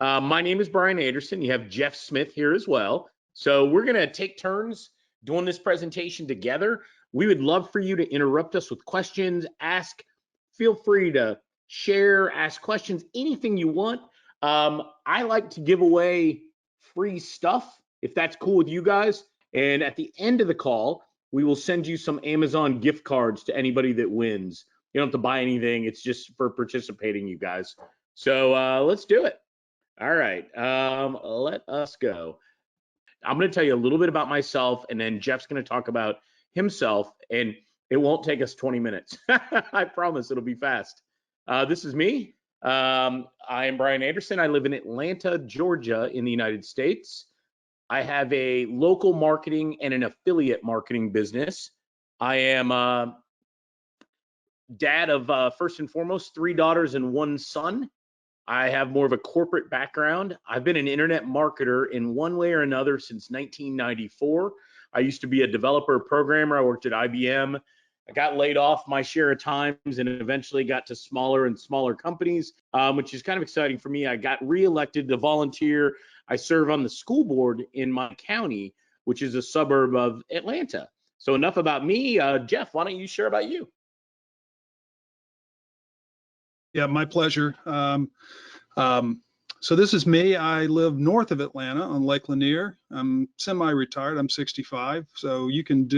My name is Brian Anderson. You have Jeff Smith here as well. So we're going to take turns doing this presentation together. We would love for you to interrupt us with questions, ask, feel free to share, ask questions, anything you want. I like to give away free stuff, if that's cool with you guys. And at the end of the call, we will send you some Amazon gift cards to anybody that wins. You don't have to buy anything. It's just for participating, you guys. So let's do it. All right, let us go. I'm going to tell you a little bit about myself, and then Jeff's going to talk about himself, and it won't take us 20 minutes. I promise it'll be fast. This is me. I am Brian Anderson. I live in Atlanta, Georgia, in the United States. I have a local marketing and an affiliate marketing business. I am dad of, first and foremost, 3 daughters and 1 son. I have more of a corporate background. I've been an internet marketer in one way or another since 1994. I used to be a developer programmer. I worked at IBM. I got laid off my share of times and eventually got to smaller and smaller companies, which is kind of exciting for me. I got reelected to volunteer. I serve on the school board in my county, which is a suburb of Atlanta. So enough about me. Jeff, why don't you share about you? Yeah, my pleasure. So this is me. I live north of Atlanta on Lake Lanier. I'm semi-retired. I'm 65. So you can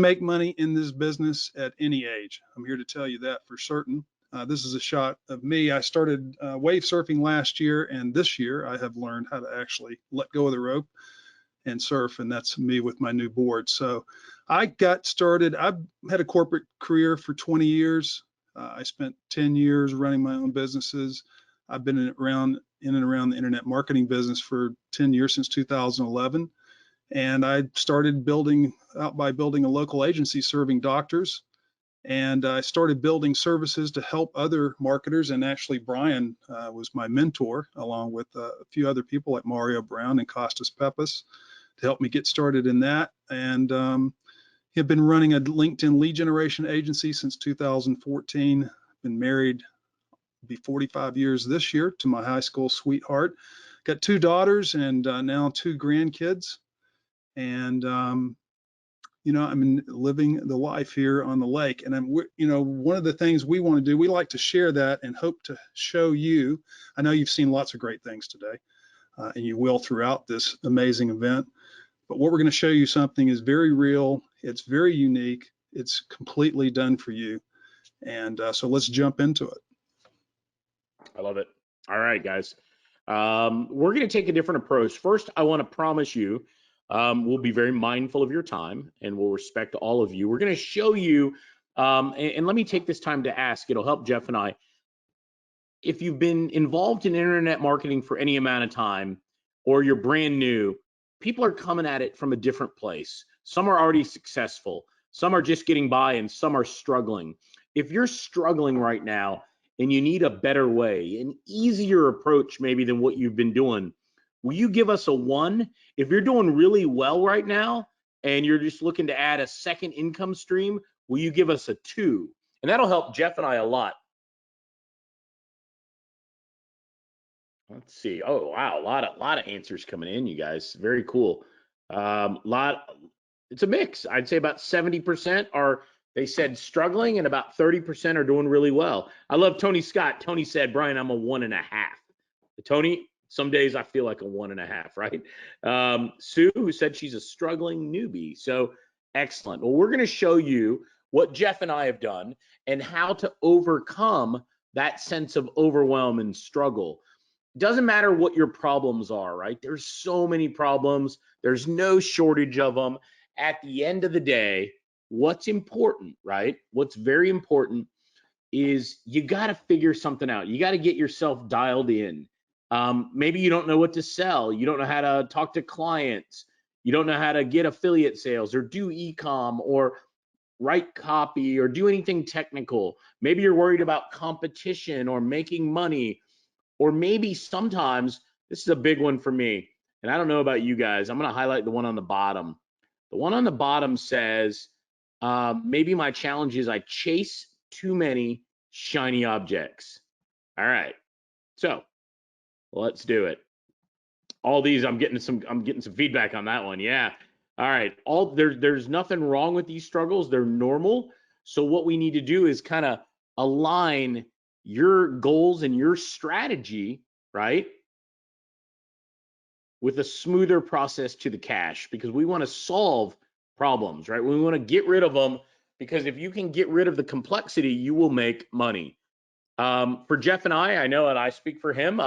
make money in this business at any age. I'm here to tell you that for certain. This is a shot of me. I started wave surfing last year, and this year I have learned how to actually let go of the rope and surf, and that's me with my new board. So I got started. I've had a corporate career for 20 years. I spent 10 years running my own businesses. I've been in and around the internet marketing business for 10 years, since 2011. And I started building a local agency serving doctors. And I started building services to help other marketers. And actually, Brian was my mentor, along with a few other people like Mario Brown and Costas Pepas, to help me get started in that. And have been running a LinkedIn lead generation agency since 2014. Been married, be 45 years this year, to my high school sweetheart. Got 2 daughters and now 2 grandkids. And you know, I'm living the life here on the lake. And one of the things we want to do, we like to share that and hope to show you. I know you've seen lots of great things today, and you will throughout this amazing event. But what we're going to show you something is very real. It's very unique. It's completely done for you. And so let's jump into it. I love it. All right, guys. We're going to take a different approach. First, I want to promise you, we'll be very mindful of your time and we'll respect all of you. We're going to show you, and let me take this time to ask, it'll help Jeff and I. If you've been involved in internet marketing for any amount of time, or you're brand new, people are coming at it from a different place. Some are already successful, some are just getting by, and some are struggling. If you're struggling right now and you need a better way, an easier approach maybe than what you've been doing, will you give us a 1? If you're doing really well right now and you're just looking to add a second income stream, will you give us a 2? And that'll help Jeff and I a lot. Let's see. Oh, wow. A lot of answers coming in, you guys. Very cool. It's a mix. I'd say about 70% are, they said, struggling, and about 30% are doing really well. I love Tony Scott. Tony said, Brian, I'm a 1.5. Tony, some days I feel like a 1.5, right? Sue, who said she's a struggling newbie. So excellent. Well, we're going to show you what Jeff and I have done and how to overcome that sense of overwhelm and struggle. Doesn't matter what your problems are, right? There's so many problems. There's no shortage of them. At the end of the day, what's important, right? What's very important is you got to figure something out. You got to get yourself dialed in. Maybe you don't know what to sell. You don't know how to talk to clients. You don't know how to get affiliate sales or do e-com or write copy or do anything technical. Maybe you're worried about competition or making money. Or maybe sometimes, this is a big one for me, and I don't know about you guys. I'm going to highlight the one on the bottom. The one on the bottom says, maybe my challenge is I chase too many shiny objects. All right, so Let's do it. All these, I'm getting some feedback on that one. Yeah. All right. There's nothing wrong with these struggles. They're normal. So what we need to do is kind of align your goals and your strategy, right, with a smoother process to the cash, because we want to solve problems, right? We want to get rid of them, because if you can get rid of the complexity, you will make money. For Jeff and I know, and I speak for him,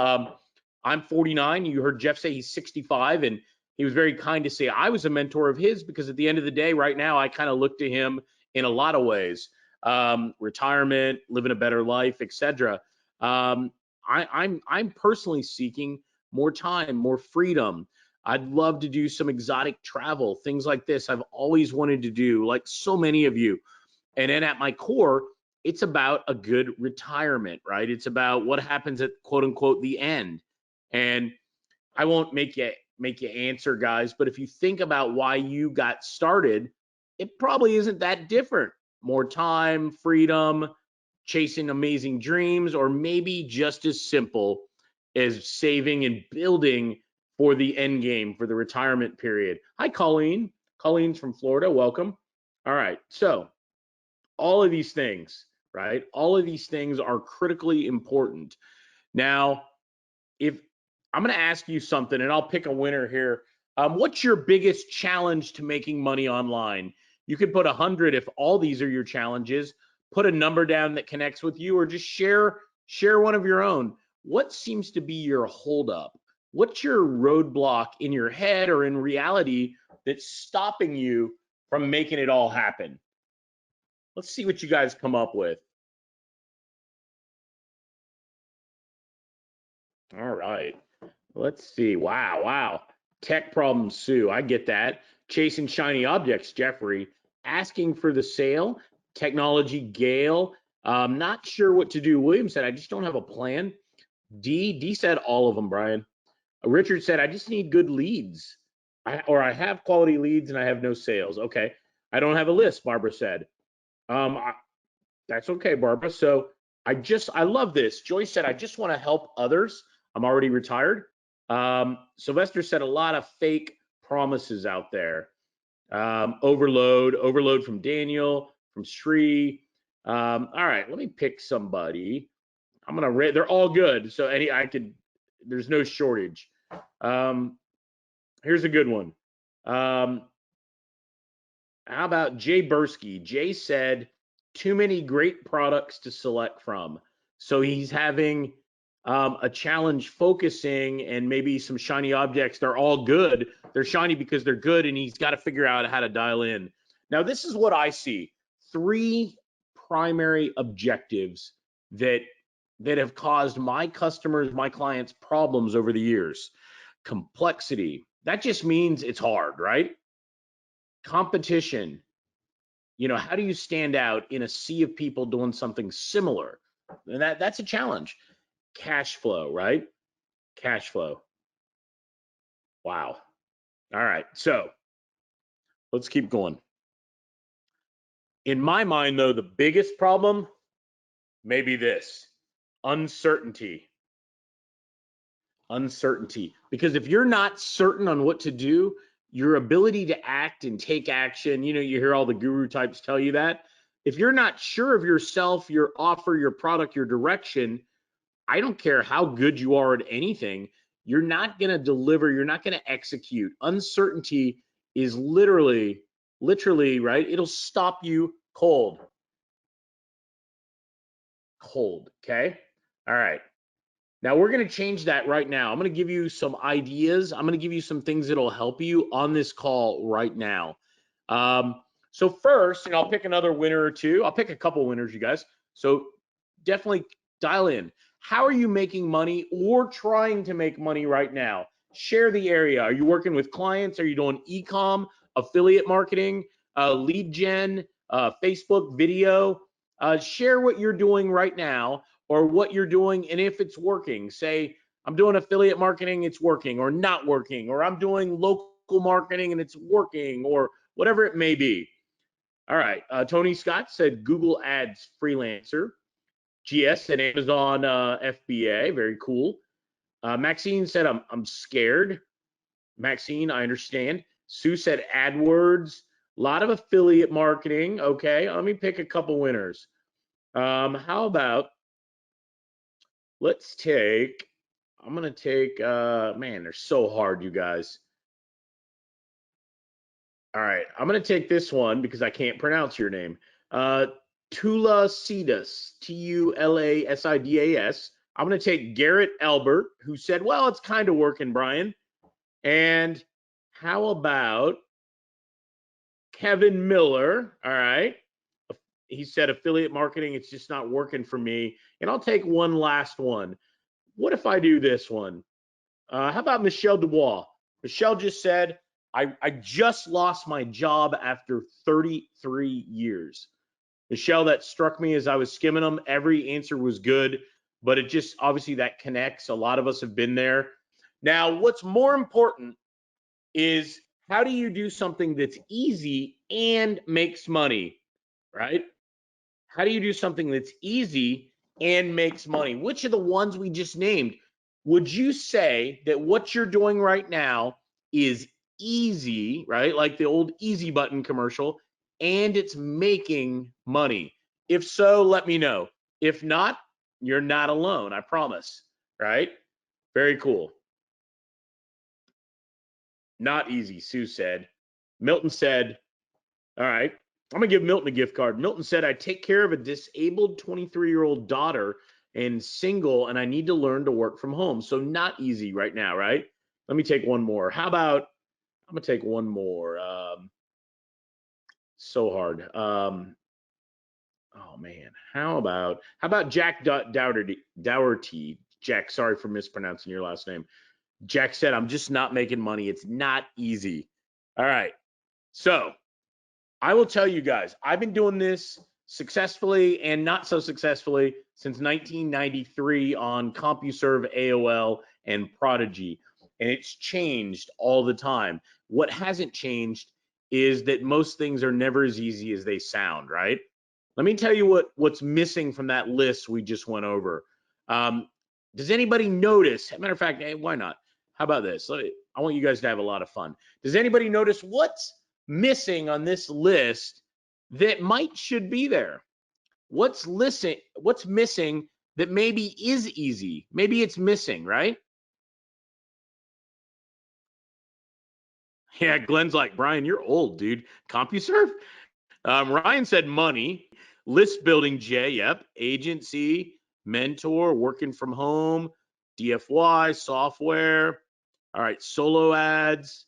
I'm 49. You heard Jeff say he's 65, and he was very kind to say I was a mentor of his, because at the end of the day, right now, I kind of look to him in a lot of ways, retirement, living a better life, etc. I'm personally seeking more time, more freedom. I'd love to do some exotic travel, things like this. I've always wanted to do, like so many of you. And then at my core, it's about a good retirement, right? It's about what happens at quote unquote the end. And I won't make you answer, guys, but if you think about why you got started, it probably isn't that different. More time, freedom, chasing amazing dreams, or maybe just as simple as saving and building for the end game, for the retirement period. Hi, Colleen. Colleen's from Florida. Welcome. All right. So all of these things, right? All of these things are critically important. Now, if I'm going to ask you something, and I'll pick a winner here. What's your biggest challenge to making money online? You could put 100 if all these are your challenges. Put a number down that connects with you, or just share one of your own. What seems to be your holdup? What's your roadblock in your head or in reality that's stopping you from making it all happen? Let's see what you guys come up with. All right. Let's see. Wow. Tech problems, Sue. I get that. Chasing shiny objects, Jeffrey. Asking for the sale. Technology, Gail. Not sure what to do. William said, I just don't have a plan. D said all of them, Brian. Richard said, I just need good leads. I have quality leads and I have no sales. Okay. I don't have a list, Barbara said. That's okay, Barbara. So I love this. Joyce said, I just want to help others. I'm already retired. Sylvester said a lot of fake promises out there. Overload from Daniel, from Sri. All right, let me pick somebody. I'm gonna rate. They're all good. So there's no shortage. Here's a good one. How about Jay Bursky? Jay said, too many great products to select from. So he's having a challenge focusing, and maybe some shiny objects. They're all good. They're shiny because they're good, and he's got to figure out how to dial in. Now, this is what I see. 3 primary objectives that have caused my customers, my clients, problems over the years. Complexity. That just means it's hard, right? Competition. How do you stand out in a sea of people doing something similar? And that's a challenge. Cash flow, right? Cash flow. Wow. All right. So let's keep going. In my mind, though, the biggest problem may be this: uncertainty. Uncertainty. Because if you're not certain on what to do, your ability to act and take action, you hear all the guru types tell you that. If you're not sure of yourself, your offer, your product, your direction, I don't care how good you are at anything, you're not going to deliver, you're not going to execute. Uncertainty is literally, right? It'll stop you cold. Okay? All right. Now we're going to change that right now. I'm going to give you some ideas. I'm going to give you some things that'll help you on this call right now. So first, I'll pick another winner or two. I'll pick a couple winners, you guys. So definitely dial in. How are you making money or trying to make money right now? Share the area. Are you working with clients? Are you doing e-com, affiliate marketing, lead gen, Facebook video? Share what you're doing right now, or what you're doing, and if it's working. Say, I'm doing affiliate marketing, it's working, or not working, or I'm doing local marketing and it's working, or whatever it may be. All right. Tony Scott said Google Ads freelancer. GS and Amazon FBA, very cool. Maxine said, I'm scared. Maxine, I understand. Sue said AdWords, a lot of affiliate marketing. Okay, let me pick a couple winners. How about, let's take, I'm going to take, man, they're so hard, you guys. All right, I'm going to take this one because I can't pronounce your name. Tulasidas, Tulasidas. I'm going to take Garrett Albert, who said, well, it's kind of working, Brian. And how about Kevin Miller? All right. He said affiliate marketing, it's just not working for me. And I'll take one last one. What if I do this one? How about Michelle Dubois? Michelle just said, I just lost my job after 33 years. Michelle, that struck me as I was skimming them. Every answer was good, but it just obviously that connects. A lot of us have been there. Now, what's more important is how do you do something that's easy and makes money, right? How do you do something that's easy and makes money? Which of the ones we just named would you say that what you're doing right now is easy, right? Like the old easy button commercial, and it's making money? If so, let me know. If not, you're not alone, I promise, right? Very cool. Not easy, Sue said. Milton said, all right, I'm going to give Milton a gift card. Milton said, I take care of a disabled 23-year-old daughter and single, and I need to learn to work from home. So not easy right now, right? Let me take one more. How about, I'm going to take one more. So hard. Oh, man. How about Jack Dougherty? Jack, sorry for mispronouncing your last name. Jack said, I'm just not making money. It's not easy. All right. So I will tell you guys, I've been doing this successfully and not so successfully since 1993 on CompuServe, AOL, and Prodigy. And it's changed all the time. What hasn't changed is that most things are never as easy as they sound, right? Let me tell you what's missing from that list we just went over. Does anybody notice? Matter of fact, hey, why not? How about this? I want you guys to have a lot of fun. Does anybody notice what's missing on this list that should be there? What's missing that maybe is easy? Maybe it's missing, right? Yeah, Glenn's like, Brian, you're old, dude. CompuServe? Ryan said money, list building, Jay, yep, agency, mentor, working from home, DFY, software. All right, solo ads.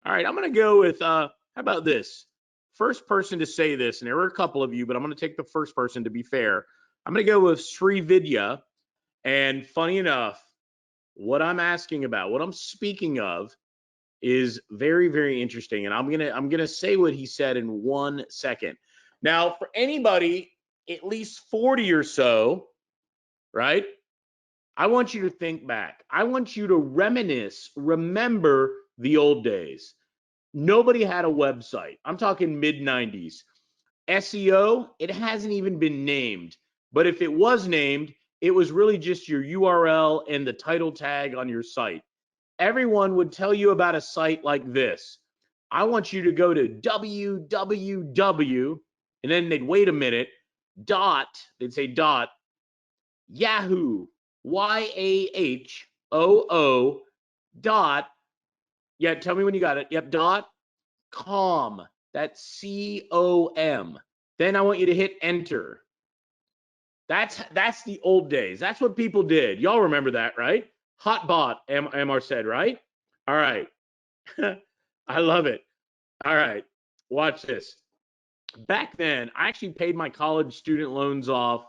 All right, I'm going to go with, how about this? First person to say this, and there were a couple of you, but I'm going to take the first person to be fair. I'm going to go with Sri Vidya. And funny enough, what I'm asking about, what I'm speaking of, is very, very interesting. And I'm gonna say what he said in 1 second. Now, for anybody at least 40 or so, right? I want you to think back. I want you to reminisce, remember the old days. Nobody had a website. I'm talking mid-90s. SEO, it hasn't even been named. But if it was named, it was really just your URL and the title tag on your site. Everyone would tell you about a site like this. I want you to go to www, and then they'd wait a minute, they'd say Yahoo, YAHOO, yeah, tell me when you got it. Yep, .com. That's COM. Then I want you to hit enter. That's the old days. That's what people did. Y'all remember that, right? Hotbot, MR said, right? All right. I love it. All right. Watch this. Back then, I actually paid my college student loans off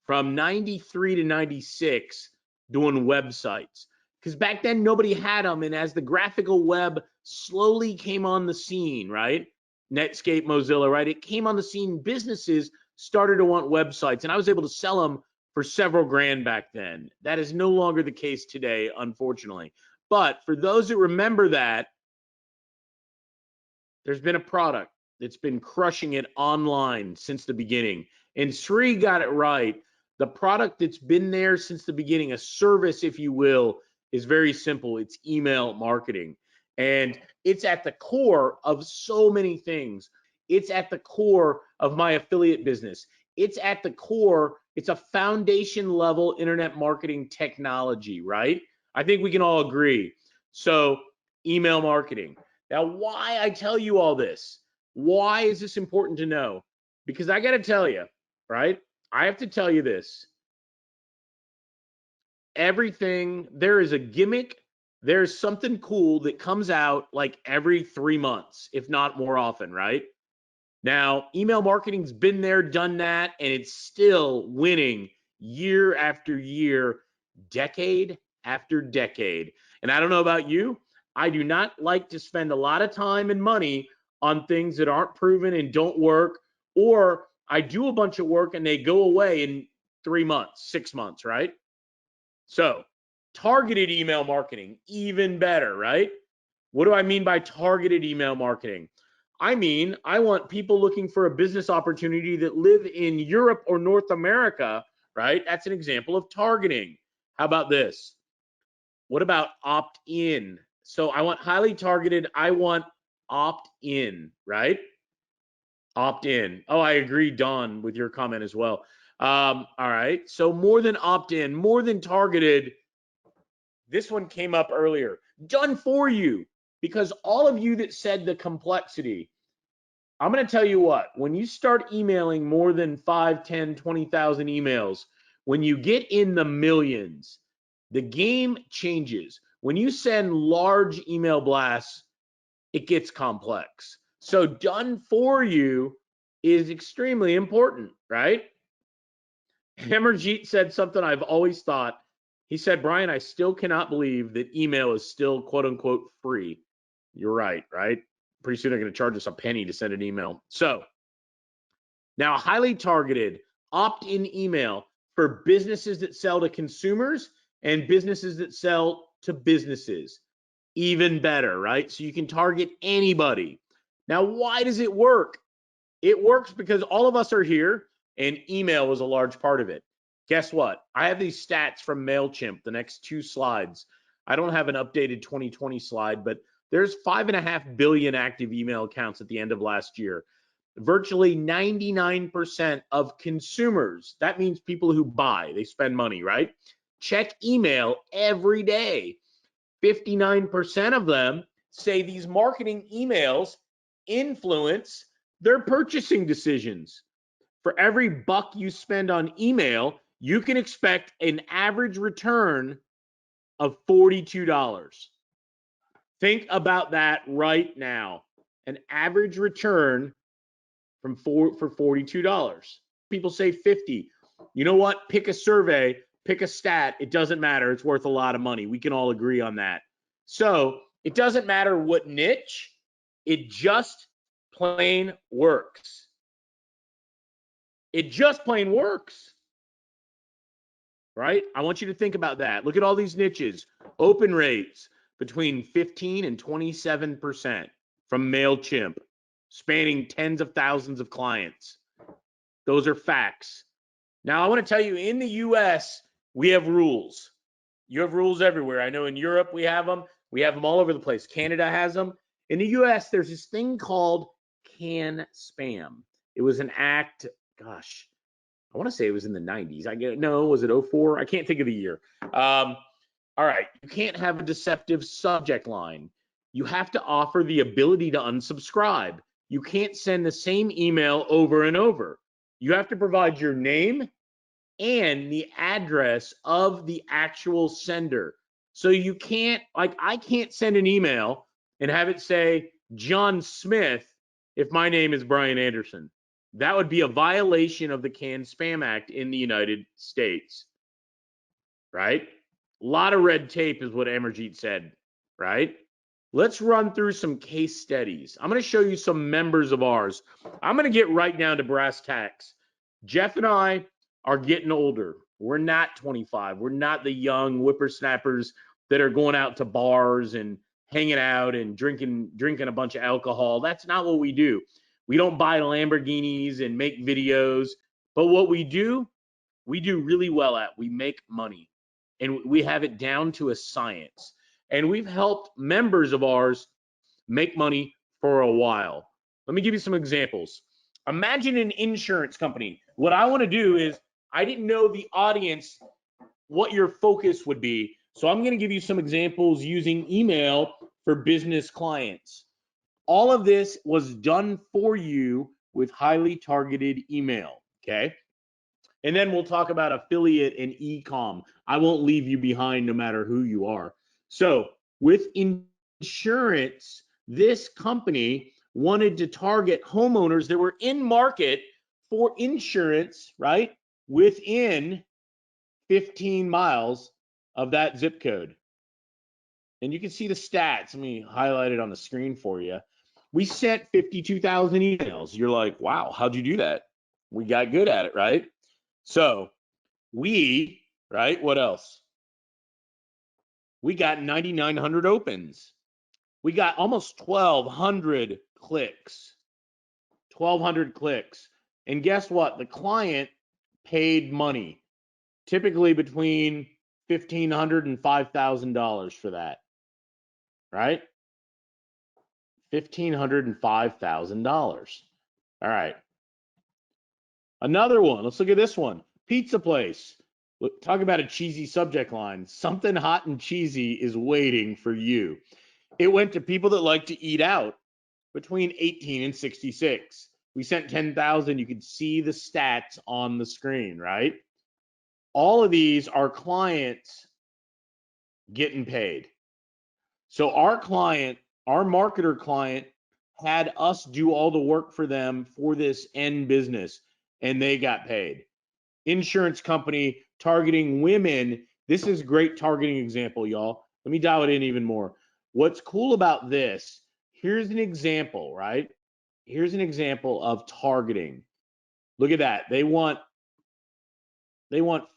from 93 to 96 doing websites. Because back then, nobody had them. And as the graphical web slowly came on the scene, right? Netscape, Mozilla, right? It came on the scene. Businesses started to want websites. And I was able to sell them for several grand back then. That is no longer the case today, unfortunately. But for those that remember that, there's been a product that's been crushing it online since the beginning. And Sri got it right. The product that's been there since the beginning, a service, if you will, is very simple. It's email marketing. And it's at the core of so many things. It's at the core of my affiliate business. It's at the core, it's a foundation level internet marketing technology, right? I think we can all agree. So, email marketing. Now, why I tell you all this? Why is this important to know? Because I got to tell you, right? I have to tell you this. Everything, there is a gimmick, there's something cool that comes out like every 3 months, if not more often, right? Now, email marketing's been there, done that, and it's still winning year after year, decade after decade. And I don't know about you, I do not like to spend a lot of time and money on things that aren't proven and don't work, or I do a bunch of work and they go away in 3 months, 6 months, right? So, targeted email marketing, even better, right? What do I mean by targeted email marketing? I mean, I want people looking for a business opportunity that live in Europe or North America, right? That's an example of targeting. How about this? What about opt-in? So I want highly targeted, I want opt-in, right? Opt-in. Oh, I agree, Don, with your comment as well. All right. So more than opt-in, more than targeted. This one came up earlier. Done for you. Because all of you that said the complexity, I'm going to tell you what, when you start emailing more than 5, 10, 20,000 emails, when you get in the millions, the game changes. When you send large email blasts, it gets complex. So done for you is extremely important, right? Amarjeet said something I've always thought. He said, Brian, I still cannot believe that email is still quote unquote free. You're right, right? Pretty soon they're going to charge us a penny to send an email. So now highly targeted opt-in email for businesses that sell to consumers and businesses that sell to businesses. Even better, right? So you can target anybody. Now, why does it work? It works because all of us are here and email was a large part of it. Guess what? I have these stats from MailChimp, the next 2 slides. I don't have an updated 2020 slide, but there's 5.5 billion active email accounts at the end of last year. Virtually 99% of consumers, that means people who buy, they spend money, right? Check email every day. 59% of them say these marketing emails influence their purchasing decisions. For every buck you spend on email, you can expect an average return of $42. Think about that right now. An average return for $42. People say 50. You know what? Pick a survey, pick a stat. It doesn't matter. It's worth a lot of money. We can all agree on that. So it doesn't matter what niche, it just plain works. It just plain works, right? I want you to think about that. Look at all these niches. Open rates between 15 and 27% from MailChimp, spanning tens of thousands of clients. Those are facts. Now, I want to tell you, in the US, we have rules. You have rules everywhere. I know in Europe we have them. We have them all over the place. Canada has them. In the US, there's this thing called CAN spam. It was an act, gosh, I want to say it was in the 90s. No, was it 04? I can't think of the year. All right, you can't have a deceptive subject line. You have to offer the ability to unsubscribe. You can't send the same email over and over. You have to provide your name and the address of the actual sender. So you can't, like, I can't send an email and have it say John Smith if my name is Brian Anderson. That would be a violation of the CAN Spam Act in the United States, right? A lot of red tape is what Amarjeet said, right? Let's run through some case studies. I'm going to show you some members of ours. I'm going to get right down to brass tacks. Jeff and I are getting older. We're not 25. We're not the young whippersnappers that are going out to bars and hanging out and drinking a bunch of alcohol. That's not what we do. We don't buy Lamborghinis and make videos. But what we do really well at. We make money. and we have it down to a science. And we've helped members of ours make money for a while. Let me give you some examples. Imagine an insurance company. What I want to do is, I didn't know the audience, what your focus would be. So I'm going to give you some examples using email for business clients. All of this was done for you with highly targeted email, okay? And then we'll talk about affiliate and e-com. I won't leave you behind no matter who you are. So with insurance, this company wanted to target homeowners that were in market for insurance, right? Within 15 miles of that zip code. And you can see the stats. Let me highlight it on the screen for you. We sent 52,000 emails. You're like, wow, how'd you do that? We got good at it, right? So right? What else? We got 9,900 opens. We got almost 1,200 clicks. 1,200 clicks. And guess what? The client paid money, typically between $1,500 and $5,000 for that, right? $1,500 and $5,000. All right. Another one. Let's look at this one. Pizza place. Look, talk about a cheesy subject line. Something hot and cheesy is waiting for you. It went to people that like to eat out between 18 and 66. We sent 10,000. You could see the stats on the screen, right? All of these are clients getting paid. So our client, our marketer client, had us do all the work for them for this end business, and they got paid. Insurance company targeting women. This is a great targeting example, y'all. Let me dial it in even more. What's cool about this, here's an example, right? Here's an example of targeting. Look at that. They want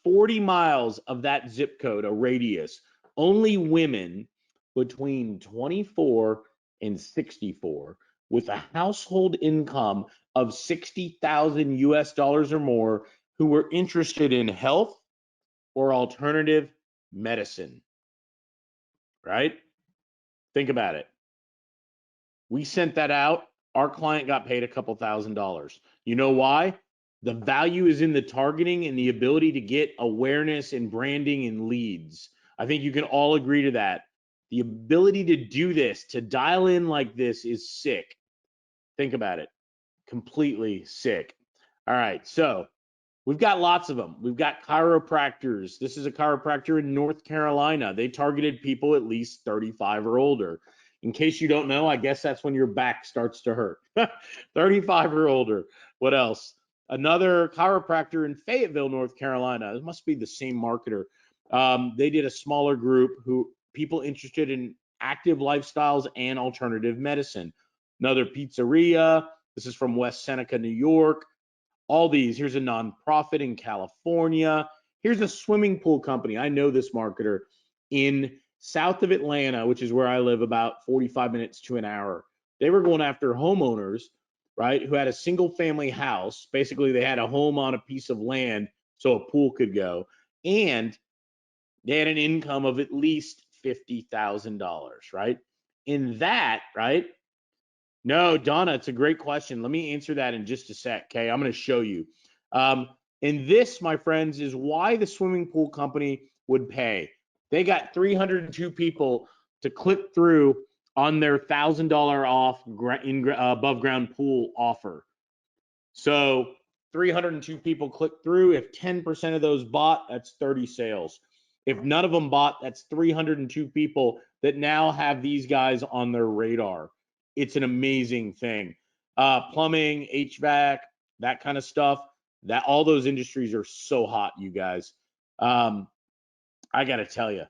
40 miles of that zip code, a radius. Only women between 24 and 64 with a household income of 60,000 US dollars or more who were interested in health or alternative medicine, right? Think about it. We sent that out. Our client got paid a couple $1,000s. You know why? The value is in the targeting and the ability to get awareness and branding and leads. I think you can all agree to that. The ability to do this, to dial in like this, is sick. Think about it. Completely sick. All right, so we've got lots of them. We've got chiropractors. This is a chiropractor in North Carolina. They targeted people at least 35 or older. In case you don't know, I guess that's when your back starts to hurt. 35 or older. What else? Another chiropractor in Fayetteville, North Carolina. It must be the same marketer. They did a smaller group who people interested in active lifestyles and alternative medicine. Another pizzeria. This is from West Seneca, New York. All these. Here's a nonprofit in California. Here's a swimming pool company. I know this marketer in south of Atlanta, which is where I live, about 45 minutes to an hour. They were going after homeowners, right, who had a single family house. Basically, they had a home on a piece of land so a pool could go. And they had an income of at least $50,000, right? In that, right? No, Donna, it's a great question. Let me answer that in just a sec, okay? I'm going to show you. And this, my friends, is why the swimming pool company would pay. They got 302 people to click through on their $1,000 off above ground pool offer. So 302 people clicked through. If 10% of those bought, that's 30 sales. If none of them bought, that's 302 people that now have these guys on their radar. It's an amazing thing. Plumbing, HVAC, that kind of stuff, that all those industries are so hot, you guys. I got to tell you,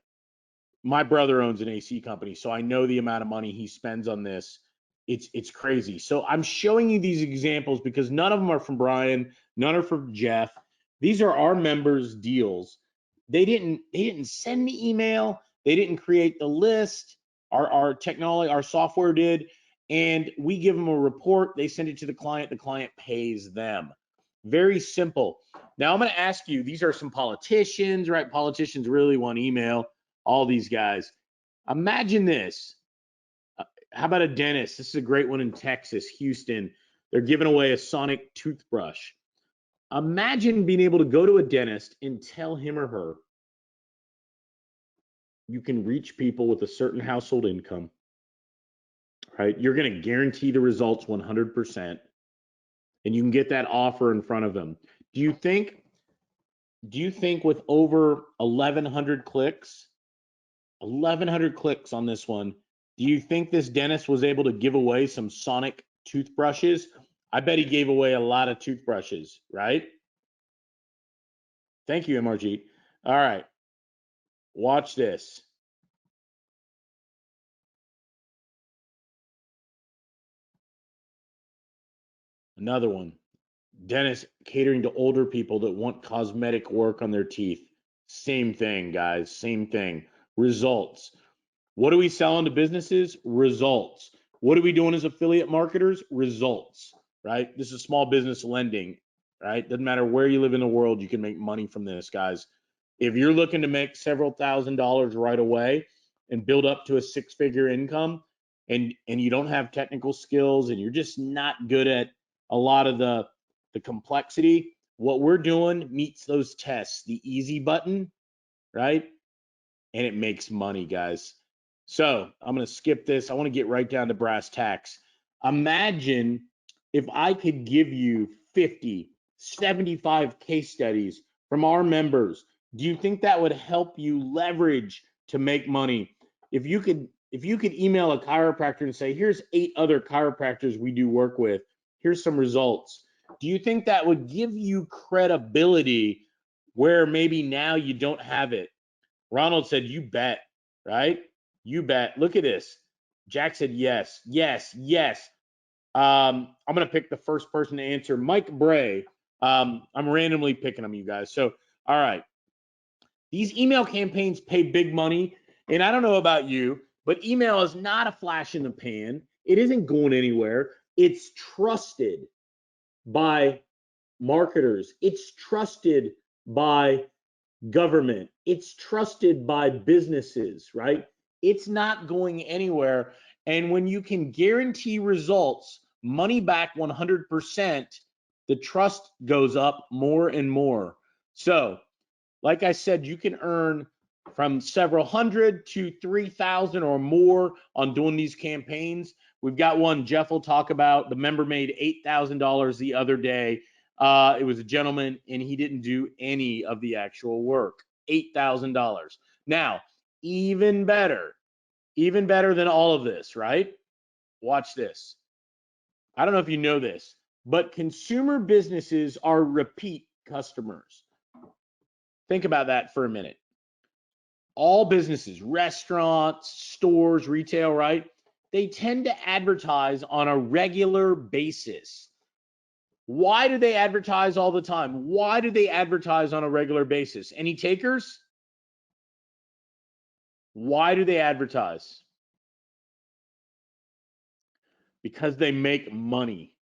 my brother owns an AC company, so I know the amount of money he spends on this. It's crazy. So I'm showing you these examples because none of them are from Brian, none are from Jeff. These are our members' deals. They didn't send me email. They didn't create the list. Our technology, our software did, and we give them a report. They send it to the client. The client pays them. Very simple. Now I'm going to ask you, these are some politicians, right? Politicians really want email, all these guys. Imagine this. How about a dentist? This is a great one in Texas, Houston. They're giving away a sonic toothbrush. Imagine being able to go to a dentist and tell him or her you can reach people with a certain household income, right? You're going to guarantee the results 100%, and you can get that offer in front of them. Do you think with over 1,100 clicks, 1,100 clicks on this one, do you think this dentist was able to give away some sonic toothbrushes? I bet he gave away a lot of toothbrushes, right? Thank you, MRG. All right, watch this. Another one. Dentist catering to older people that want cosmetic work on their teeth. Same thing, guys. Same thing. Results. What are we selling to businesses? Results. What are we doing as affiliate marketers? Results, right? This is small business lending, right? Doesn't matter where you live in the world, you can make money from this, guys. If you're looking to make several $1,000s right away and build up to a six-figure income, and you don't have technical skills and you're just not good at a lot of the complexity, what we're doing meets those tests. The easy button, right? And it makes money, guys. So I'm going to skip this. I want to get right down to brass tacks. Imagine if I could give you 50, 75 case studies from our members. Do you think that would help you leverage to make money? If you could email a chiropractor and say, here's 8 other chiropractors we do work with, here's some results. Do you think that would give you credibility where maybe now you don't have it? Ronald said, you bet, right? You bet. Look at this. Jack said, yes, yes, yes. I'm going to pick the first person to answer. Mike Bray. I'm randomly picking them, you guys. So, all right. These email campaigns pay big money. And I don't know about you, but email is not a flash in the pan. It isn't going anywhere. It's trusted by marketers. It's trusted by government. It's trusted by businesses, right? It's not going anywhere. And when you can guarantee results, money back 100%, the trust goes up more and more. So, like I said, you can earn from several hundred to 3,000 or more on doing these campaigns. We've got one Jeff will talk about. The member made $8,000 the other day. It was a gentleman, and he didn't do any of the actual work. $8,000. Now, even better than all of this, right? Watch this. I don't know if you know this, but consumer businesses are repeat customers. Think about that for a minute. All businesses, restaurants, stores, retail, right? They tend to advertise on a regular basis. Why do they advertise all the time? Why do they advertise on a regular basis? Any takers? Why do they advertise? Because they make money.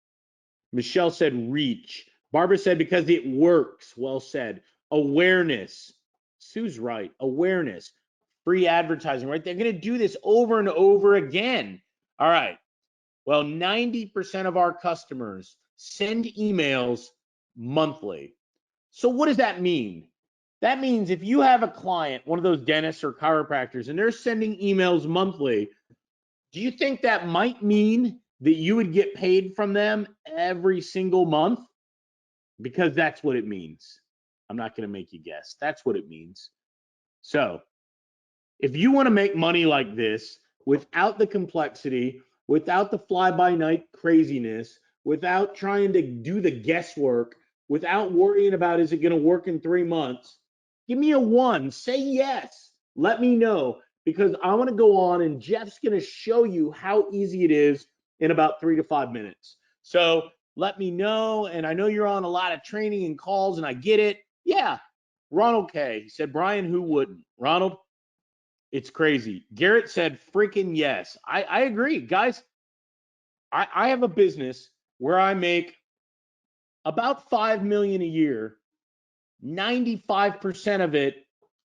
Michelle said reach. Barbara said because it works. Well said. Awareness. Sue's right. Awareness. Free advertising, right? They're going to do this over and over again. All right. Well, 90% of our customers send emails monthly. So what does that mean? That means if you have a client, one of those dentists or chiropractors, and they're sending emails monthly, do you think that might mean that you would get paid from them every single month? Because that's what it means. I'm not going to make you guess. That's what it means. So if you want to make money like this without the complexity, without the fly-by-night craziness, without trying to do the guesswork, without worrying about is it going to work in 3 months, give me a 1. Say yes. Let me know, because I want to go on and Jeff's going to show you how easy it is in about 3 to 5 minutes. So let me know. And I know you're on a lot of training and calls, and I get it. Yeah. Ronald K. said, Brian, who wouldn't? Ronald, it's crazy. Garrett said, freaking yes. I agree, guys. I have a business where I make about 5 million a year, 95% of it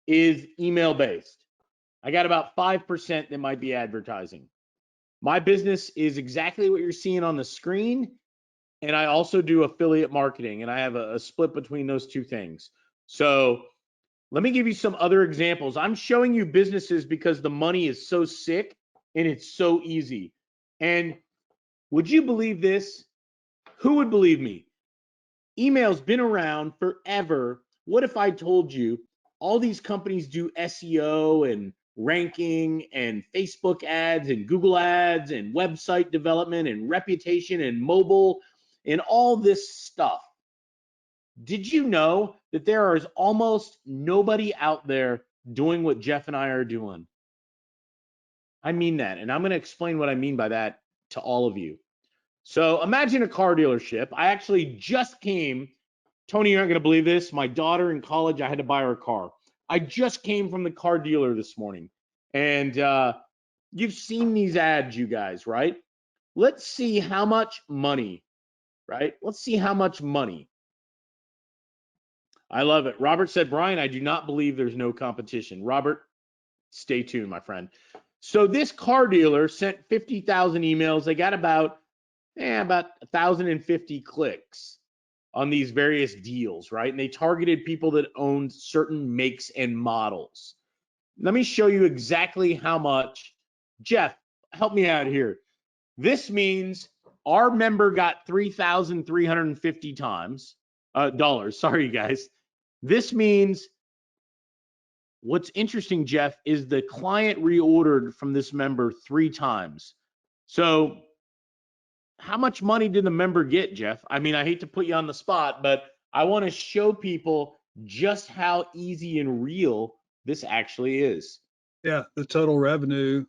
is email based. I got about 5% that might be advertising. My business is exactly what you're seeing on the screen. And I also do affiliate marketing, and I have a split between those two things. So let me give you some other examples. I'm showing you businesses because the money is so sick and it's so easy. And would you believe this? Who would believe me? Email's been around forever. What if I told you all these companies do SEO and ranking and Facebook ads and Google ads and website development and reputation and mobile and all this stuff? Did you know that there is almost nobody out there doing what Jeff and I are doing? I mean that, and I'm going to explain what I mean by that to all of you. So imagine a car dealership. I actually just came, Tony, you're not going to believe this. My daughter in college, I had to buy her a car. I just came from the car dealer this morning. And you've seen these ads, you guys, right? Let's see how much money, right? Let's see how much money. I love it. Robert said, Brian, I do not believe there's no competition. Robert, stay tuned, my friend. So this car dealer sent 50,000 emails. They got about 1,050 clicks on these various deals, right? And they targeted people that owned certain makes and models. Let me show you exactly how much. Jeff, help me out here. This means our member got 3,350 times dollars. Sorry, guys. This means what's interesting, Jeff, is the client reordered from this member 3 times. So how much money did the member get, Jeff? I mean, I hate to put you on the spot, but I want to show people just how easy and real this actually is. Yeah, the total revenue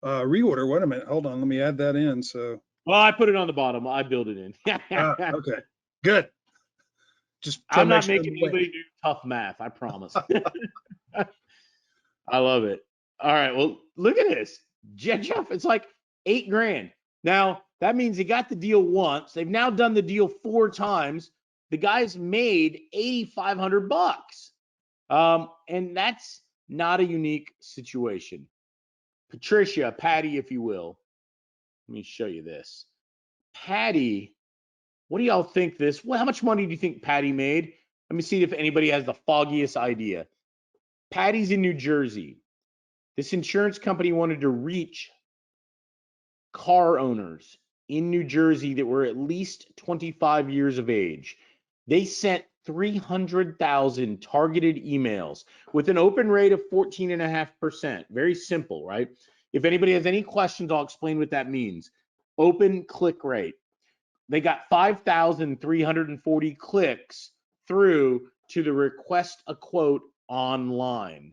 reorder. Wait a minute, hold on, let me add that in. So, Well, I put it on the bottom. I built it in. okay, good. Just try I'm to make not sure making I'm aware. anybody do tough math, I promise. I love it. All right, well, look at this. Jeff, it's like 8 grand. Now, that means he got the deal once. They've now done the deal 4 times. The guy's made 8,500 bucks. And that's not a unique situation. Patricia, Patty, if you will. Let me show you this. Patty, what do y'all think this? Well, how much money do you think Patty made? Let me see if anybody has the foggiest idea. Patty's in New Jersey. This insurance company wanted to reach car owners in New Jersey that were at least 25 years of age. They sent 300,000 targeted emails with an open rate of 14.5%. Very simple, right? If anybody has any questions, I'll explain what that means. Open click rate. They got 5,340 clicks through to the request a quote online.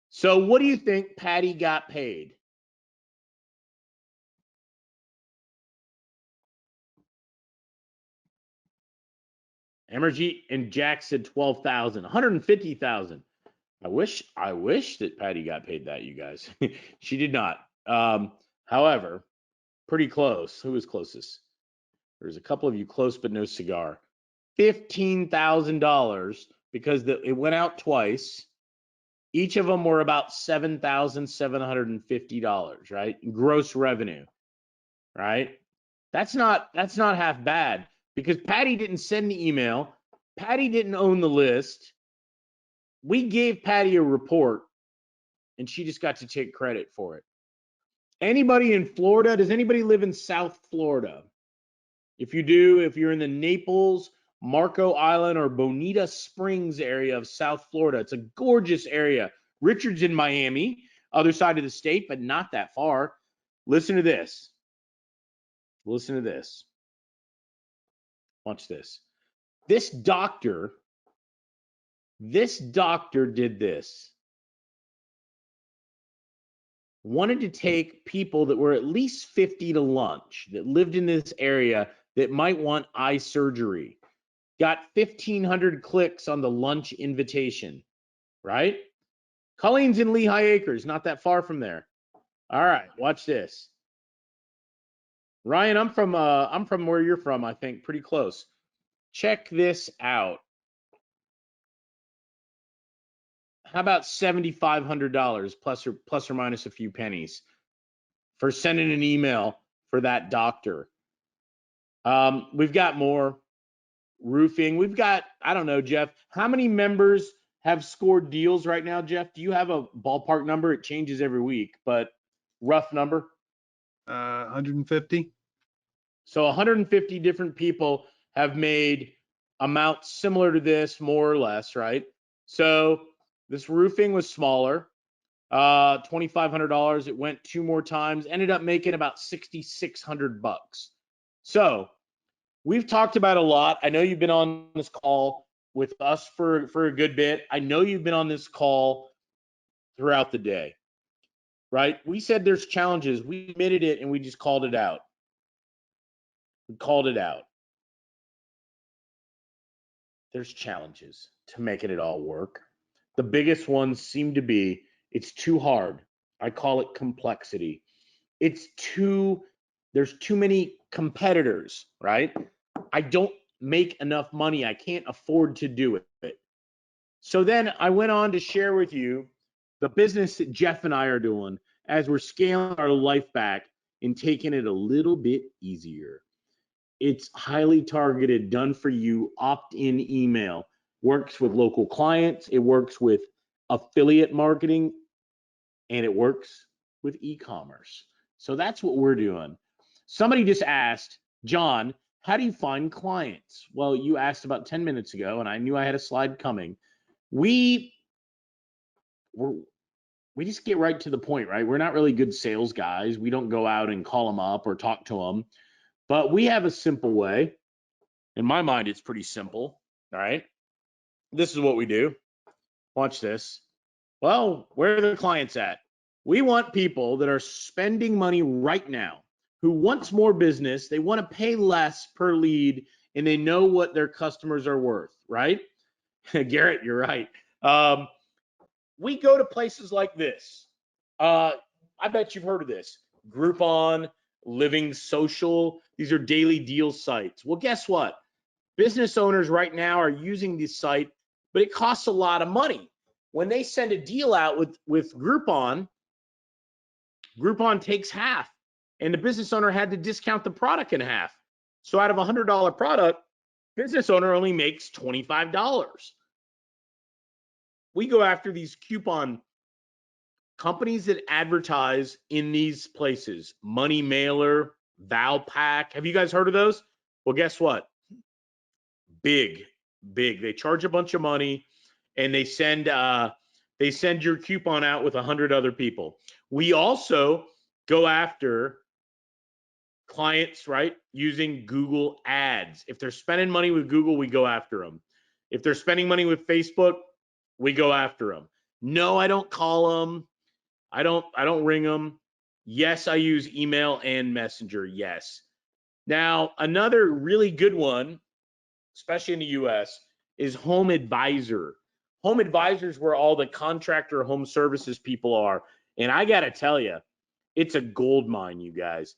So what do you think Patty got paid? Emergy and Jack said 12,000, 150,000. I wish that Patty got paid that, you guys. She did not. However, pretty close. Who was closest? There's a couple of you close, but no cigar. $15,000 because it went out twice. Each of them were about $7,750, right? Gross revenue, right? That's not half bad because Patty didn't send the email. Patty didn't own the list. We gave Patty a report and she just got to take credit for it. Anybody in Florida? Does anybody live in South Florida? If you do, if you're in the Naples, Marco Island, or Bonita Springs area of South Florida, it's a gorgeous area. Richard's in Miami, other side of the state, but not that far. Listen to this. Listen to this. Watch this. This doctor did this. Wanted to take people that were at least 50 to lunch, that lived in this area, that might want eye surgery. Got 1,500 clicks on the lunch invitation, right? Colleen's in Lehigh Acres, not that far from there. All right, watch this. Ryan, I'm from where you're from, I think, pretty close. check this out. How about $7,500 plus or minus a few pennies for sending an email for that doctor? We've got more roofing. We've got, I don't know, Jeff, how many members have scored deals right now, Jeff? Do you have a ballpark number? It changes every week, but rough number? 150. So 150 different people have made amounts similar to this, more or less, right? So this roofing was smaller, $2,500. It went 2 more times, ended up making about $6,600. So we've talked about a lot. I know you've been on this call with us for a good bit. I know you've been on this call throughout the day, right? We said there's challenges. We admitted it and we just called it out. We called it out. There's challenges to making it all work. The biggest ones seem to be it's too hard. I call it complexity. There's too many competitors, right? I don't make enough money. I can't afford to do it. So then I went on to share with you the business that Jeff and I are doing as we're scaling our life back and taking it a little bit easier. It's highly targeted, done for you, opt-in email, works with local clients, it works with affiliate marketing, and it works with e-commerce. So that's what we're doing. Somebody just asked, John, how do you find clients? Well, you asked about 10 minutes ago, and I knew I had a slide coming. We just get right to the point, right? We're not really good sales guys. We don't go out and call them up or talk to them, but we have a simple way. In my mind, it's pretty simple, all right? This is what we do. Watch this. Well, where are the clients at? We want people that are spending money right now, who wants more business, they want to pay less per lead, and they know what their customers are worth, right? Garrett, you're right. We go to places like this. I bet you've heard of this. Groupon, Living Social. These are daily deal sites. Well, guess what? Business owners right now are using this site, but it costs a lot of money. When they send a deal out with Groupon, Groupon takes half, and the business owner had to discount the product in half. So out of a $100 product, business owner only makes $25. We go after these coupon companies that advertise in these places. Money Mailer, Valpak. Have you guys heard of those? Well, guess what? Big. They charge a bunch of money, and they send your coupon out with 100 other people. We also go after clients, right, using Google ads. If they're spending money with Google, we go after them. If they're spending money with Facebook, we go after them. No, I don't call them. I don't ring them. Yes, I use email and Messenger. Yes. Now, another really good one, especially in the US, is Home Advisor. Home Advisor is where all the contractor home services people are. And I got to tell you, it's a gold mine, you guys.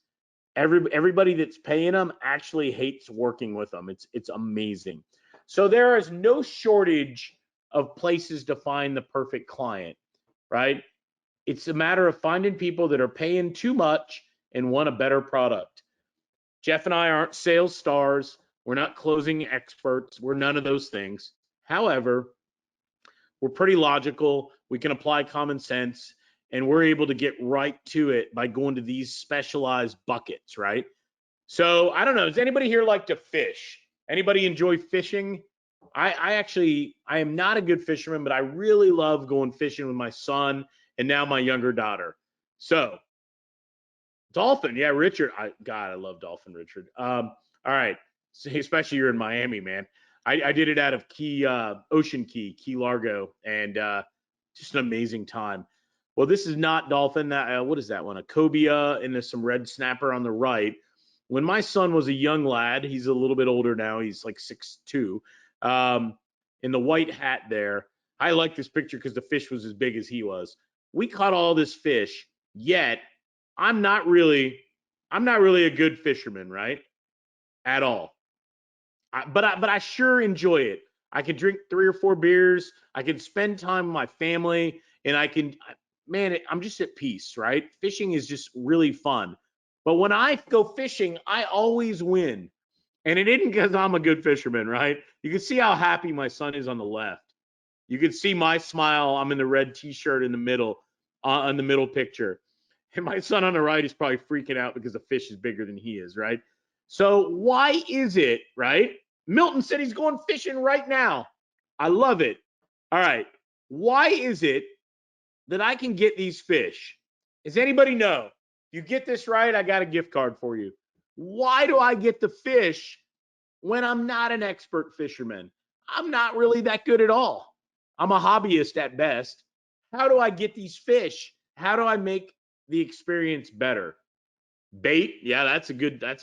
Everybody that's paying them actually hates working with them. It's amazing. So there is no shortage of places to find the perfect client, right? It's a matter of finding people that are paying too much and want a better product. Jeff and I aren't sales stars. We're not closing experts. We're none of those things. However, we're pretty logical. We can apply common sense, and we're able to get right to it by going to these specialized buckets, right? So I don't know. Does anybody here like to fish? Anybody enjoy fishing? I am not a good fisherman, but I really love going fishing with my son and now my younger daughter. So dolphin, yeah, Richard. I love dolphin, Richard. All right, so especially you're in Miami, man. I did it out of Ocean Key Largo, and just an amazing time. Well, this is not dolphin. What is that one? A cobia and there's some red snapper on the right. When my son was a young lad, he's a little bit older now. He's like 6'2". In the white hat there, I like this picture because the fish was as big as he was. We caught all this fish, yet I'm not really a good fisherman, right? At all. But I sure enjoy it. I can drink 3 or 4 beers. I can spend time with my family, and man, I'm just at peace, right? Fishing is just really fun. But when I go fishing, I always win. And it isn't because I'm a good fisherman, right? You can see how happy my son is on the left. You can see my smile. I'm in the red t-shirt in the middle, on the middle picture. And my son on the right is probably freaking out because the fish is bigger than he is, right? So why is it, right? Milton said he's going fishing right now. I love it. All right. Why is it that I can get these fish? Does anybody know? You get this right, I got a gift card for you. Why do I get the fish when I'm not an expert fisherman? I'm not really that good at all. I'm a hobbyist at best. How do I get these fish? How do I make the experience better? Bait, yeah, that's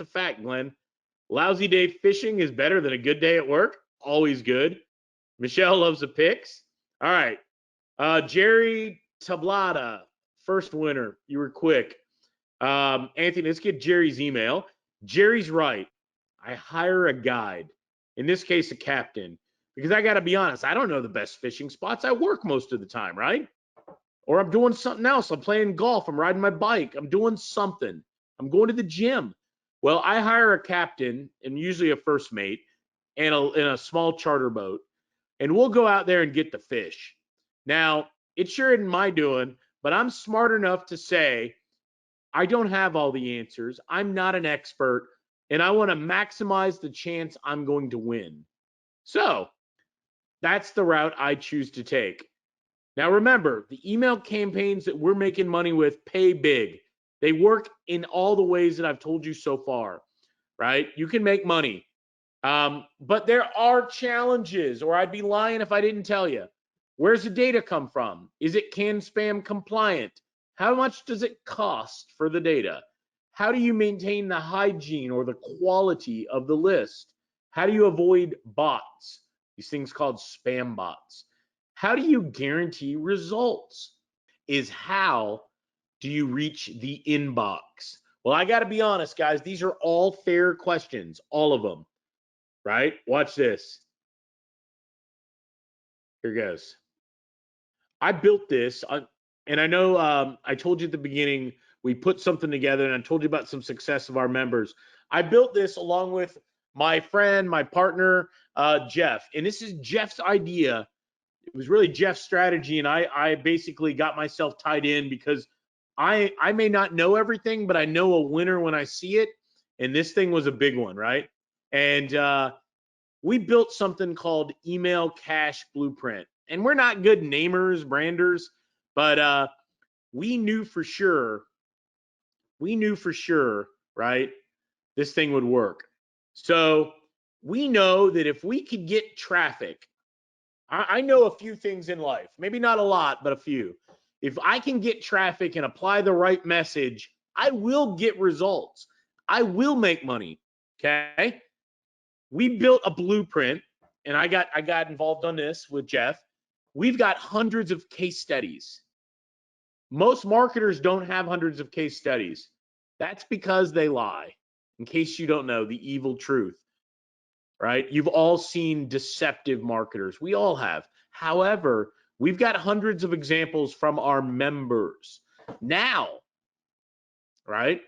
a fact, Glenn. Lousy day fishing is better than a good day at work. Always good. Michelle loves the picks. All right. Jerry Tablada, first winner. You were quick. Anthony, let's get Jerry's email. Jerry's right. I hire a guide, in this case, a captain, because I got to be honest, I don't know the best fishing spots. I work most of the time, right? Or I'm doing something else. I'm playing golf. I'm riding my bike. I'm doing something. I'm going to the gym. Well, I hire a captain and usually a first mate and in a small charter boat, and we'll go out there and get the fish. Now, it sure isn't my doing, but I'm smart enough to say I don't have all the answers. I'm not an expert, and I want to maximize the chance I'm going to win. So that's the route I choose to take. Now, remember, the email campaigns that we're making money with pay big. They work in all the ways that I've told you so far, right? You can make money. But there are challenges, or I'd be lying if I didn't tell you. Where's the data come from? Is it CAN spam compliant? How much does it cost for the data? How do you maintain the hygiene or the quality of the list? How do you avoid bots? These things called spam bots. How do you guarantee results? Is how do you reach the inbox? Well, I got to be honest, guys, these are all fair questions, all of them, right? Watch this. Here goes. I built this, and I know I told you at the beginning, we put something together, and I told you about some success of our members. I built this along with my friend, my partner, Jeff, and this is Jeff's idea. It was really Jeff's strategy, and I basically got myself tied in because I may not know everything, but I know a winner when I see it, and this thing was a big one, right? And we built something called Email Cash Blueprint. And we're not good namers, branders, but we knew for sure, right, this thing would work. So we know that if we could get traffic, I know a few things in life, maybe not a lot, but a few. If I can get traffic and apply the right message, I will get results. I will make money. Okay. We built a blueprint, and I got involved on this with Jeff. We've got hundreds of case studies. Most marketers don't have hundreds of case studies. That's because they lie. In case you don't know, the evil truth, right? You've all seen deceptive marketers. We all have. However, we've got hundreds of examples from our members. Now, right?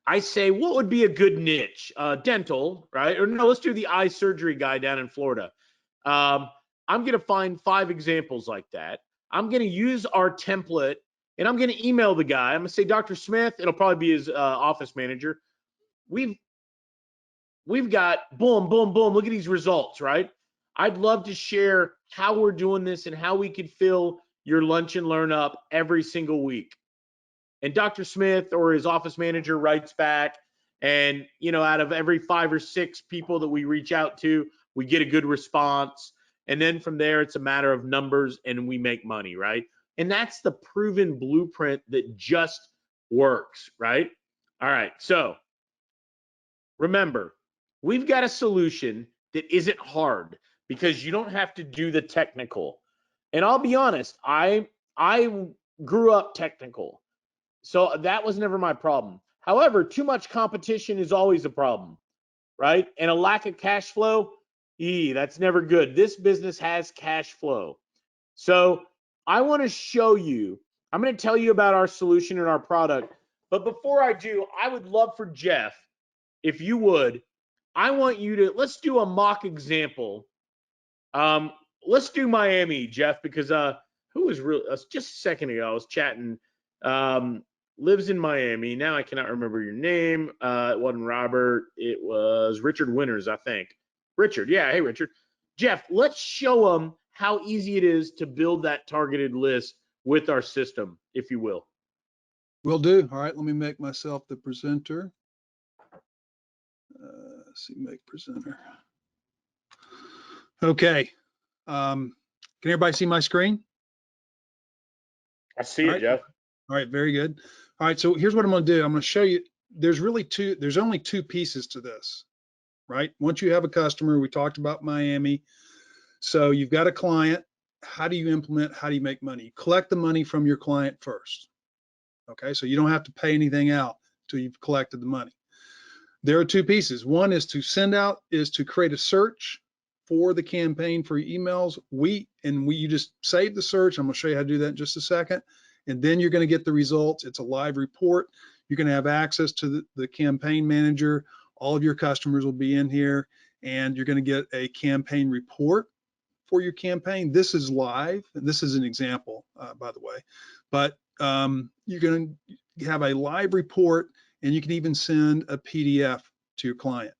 I say, what would be a good niche? Dental, right? Or no, let's do the eye surgery guy down in Florida. I'm going to find 5 examples like that. I'm going to use our template, and I'm going to email the guy. I'm going to say, Dr. Smith, it'll probably be his office manager. We've got boom, boom, boom. Look at these results, right? I'd love to share how we're doing this and how we could fill your lunch and learn up every single week. And Dr. Smith or his office manager writes back, and out of every 5 or 6 people that we reach out to, we get a good response, and then from there it's a matter of numbers and we make money, right? And that's the proven blueprint that just works, right? All right, so remember, we've got a solution that isn't hard because you don't have to do the technical. And I'll be honest, I grew up technical. So that was never my problem. However, too much competition is always a problem, right? And a lack of cash flow, that's never good. This business has cash flow. So I want to show you, I'm going to tell you about our solution and our product. But before I do, I would love for Jeff, if you would, I want you to, let's do a mock example. Let's do Miami, Jeff, because who was really, just a second ago, I was chatting, lives in Miami. Now I cannot remember your name. It wasn't Robert. It was Richard Winters, I think. Richard, yeah. Hey, Richard. Jeff, let's show them how easy it is to build that targeted list with our system, if you will. Will do. All right, let me make myself the presenter. Let's see, make presenter. Okay. Can everybody see my screen? I see it, Jeff. All right, very good. All right, so here's what I'm going to do. I'm going to show you. There's only two pieces to this, right? Once you have a customer, we talked about Miami. So you've got a client. How do you implement? How do you make money? You collect the money from your client first. Okay, so you don't have to pay anything out until you've collected the money. There are two pieces. One is to create a search for the campaign for your emails. You just save the search. I'm going to show you how to do that in just a second. And then you're going to get the results. It's a live report. You're going to have access to the campaign manager. All of your customers will be in here, and you're going to get a campaign report for your campaign. This is live, and this is an example, by the way. But you're going to have a live report, and you can even send a PDF to your client.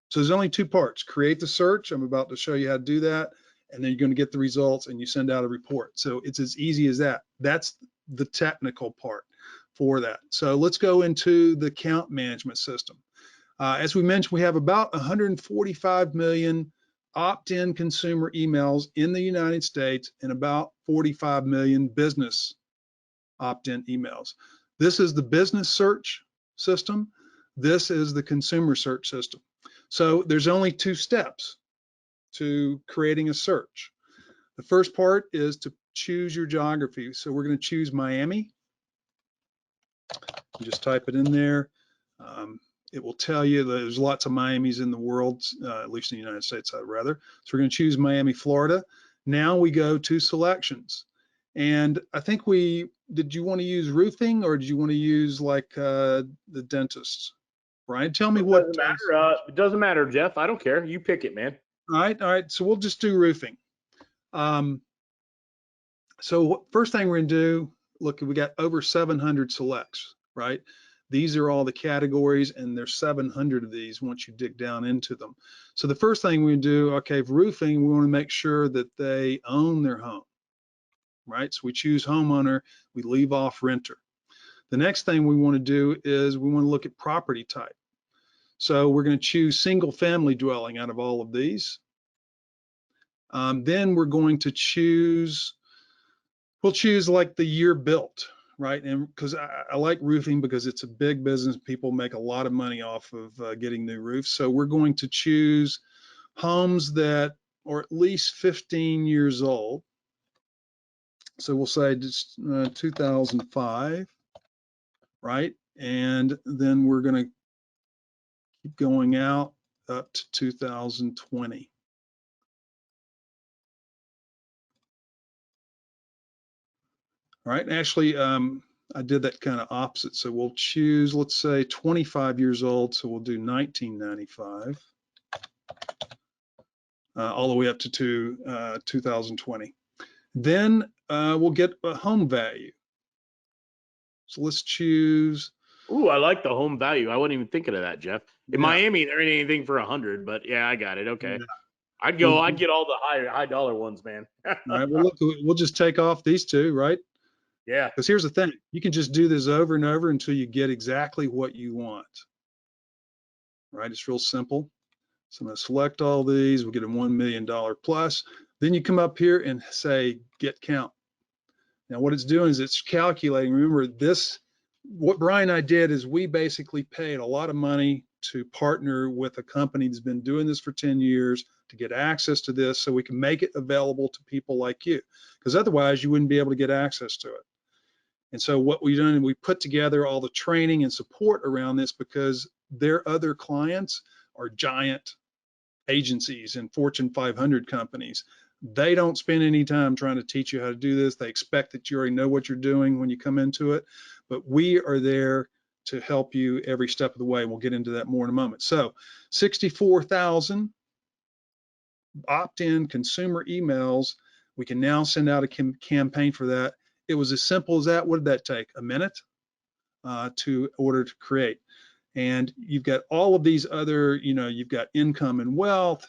So there's only two parts. Create the search. I'm about to show you how to do that. And then you're going to get the results and you send out a report. So it's as easy as that. That's the technical part for that. So let's go into the account management system. As we mentioned, we have about 145 million opt-in consumer emails in the United States and about 45 million business opt-in emails. This is the business search system. This is the consumer search system. So there's only two steps to creating a search. The first part is to choose your geography. So we're going to choose Miami. Just type it in there. It will tell you that there's lots of Miamis in the world, at least in the United States, I'd rather. So we're going to choose Miami, Florida. Now we go to selections. And I think did you want to use roofing or did you want to use like the dentists? Brian, tell me what. Doesn't matter. It doesn't matter, Jeff. I don't care. You pick it, man. All right. So we'll just do roofing. So first thing we're going to do, look, we got over 700 selects, right? These are all the categories, and there's 700 of these once you dig down into them. So the first thing we do, okay, for roofing, we want to make sure that they own their home, right? So we choose homeowner, we leave off renter. The next thing we want to do is we want to look at property type. So we're going to choose single family dwelling out of all of these. Then we're going to choose, we'll choose like the year built, right? And because I like roofing because it's a big business, people make a lot of money off of getting new roofs. So we're going to choose homes that are at least 15 years old. So we'll say just 2005, right? And then we're going to keep going out up to 2020. All right, actually, I did that kind of opposite. So we'll choose, let's say 25 years old. So we'll do 1995, all the way up to 2020. Then we'll get a home value. So let's choose. Ooh, I like the home value. I wasn't even thinking of that, Jeff. In Miami, there ain't anything for 100, but yeah, I got it. Okay. Yeah. I'd get all the high dollar ones, man. All right, well, look, we'll just take off these two, right? Yeah. Because here's the thing, you can just do this over and over until you get exactly what you want. Right, it's real simple. So I'm going to select all these. We'll get a $1 million plus. Then you come up here and say get count. Now what it's doing is it's calculating. Remember this, what Brian and I did is we basically paid a lot of money to partner with a company that's been doing this for 10 years to get access to this so we can make it available to people like you, because otherwise you wouldn't be able to get access to it. And so what we've done, we put together all the training and support around this because their other clients are giant agencies and Fortune 500 companies. They don't spend any time trying to teach you how to do this. They expect that you already know what you're doing when you come into it. But we are there to help you every step of the way. We'll get into that more in a moment. So 64,000 opt-in consumer emails. We can now send out a campaign for that. It was as simple as that. What did that take? A minute to order to create. And you've got all of these other, you've got income and wealth,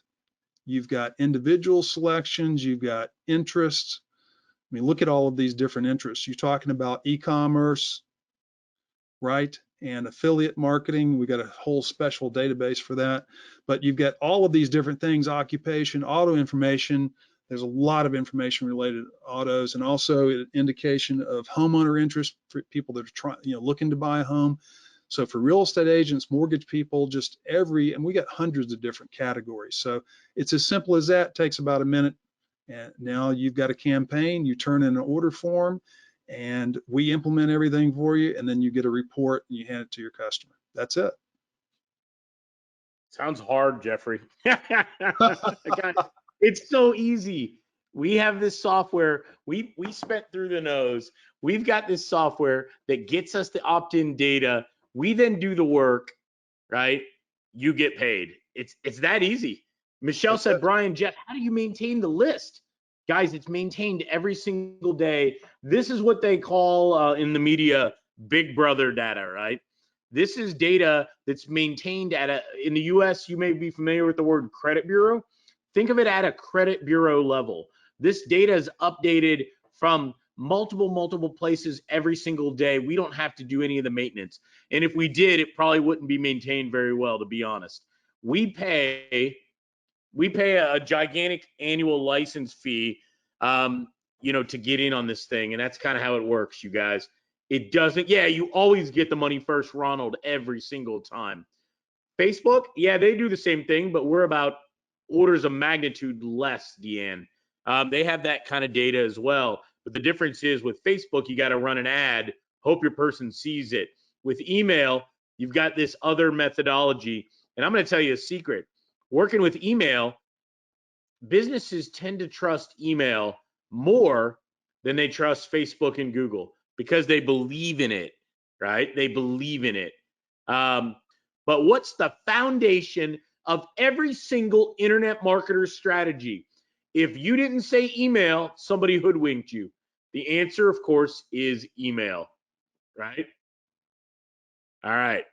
you've got individual selections, you've got interests. I mean, look at all of these different interests. You're talking about e-commerce, right? And affiliate marketing. We got a whole special database for that. But you've got all of these different things: occupation, auto information. There's a lot of information related to autos, and also an indication of homeowner interest for people that are trying, looking to buy a home. So for real estate agents, mortgage people, and we got hundreds of different categories. So it's as simple as that. It takes about a minute. And now you've got a campaign, you turn in an order form, and we implement everything for you, and then you get a report and you hand it to your customer. That's it. Sounds hard, Jeffrey. It's so easy. We have this software. We spent through the nose. We've got this software that gets us the opt-in data. We then do the work, right? You get paid. It's that easy. Michelle said, Brian, Jeff, how do you maintain the list? Guys, it's maintained every single day. This is what they call in the media big brother data, right? This is data that's maintained in the US, you may be familiar with the word credit bureau. Think of it at a credit bureau level. This data is updated from multiple places every single day. We don't have to do any of the maintenance. And if we did, it probably wouldn't be maintained very well, to be honest. We pay a gigantic annual license fee, to get in on this thing. And that's kind of how it works, you guys. It doesn't, you always get the money first, Ronald, every single time. Facebook, they do the same thing, but we're about orders of magnitude less, Deanne. They have that kind of data as well. But the difference is with Facebook, you got to run an ad, hope your person sees it. With email, you've got this other methodology. And I'm going to tell you a secret. Working with email, businesses tend to trust email more than they trust Facebook and Google because they believe in it, right? They believe in it. But what's the foundation of every single internet marketer's strategy? If you didn't say email, somebody hoodwinked you. The answer, of course, is email, right? All right.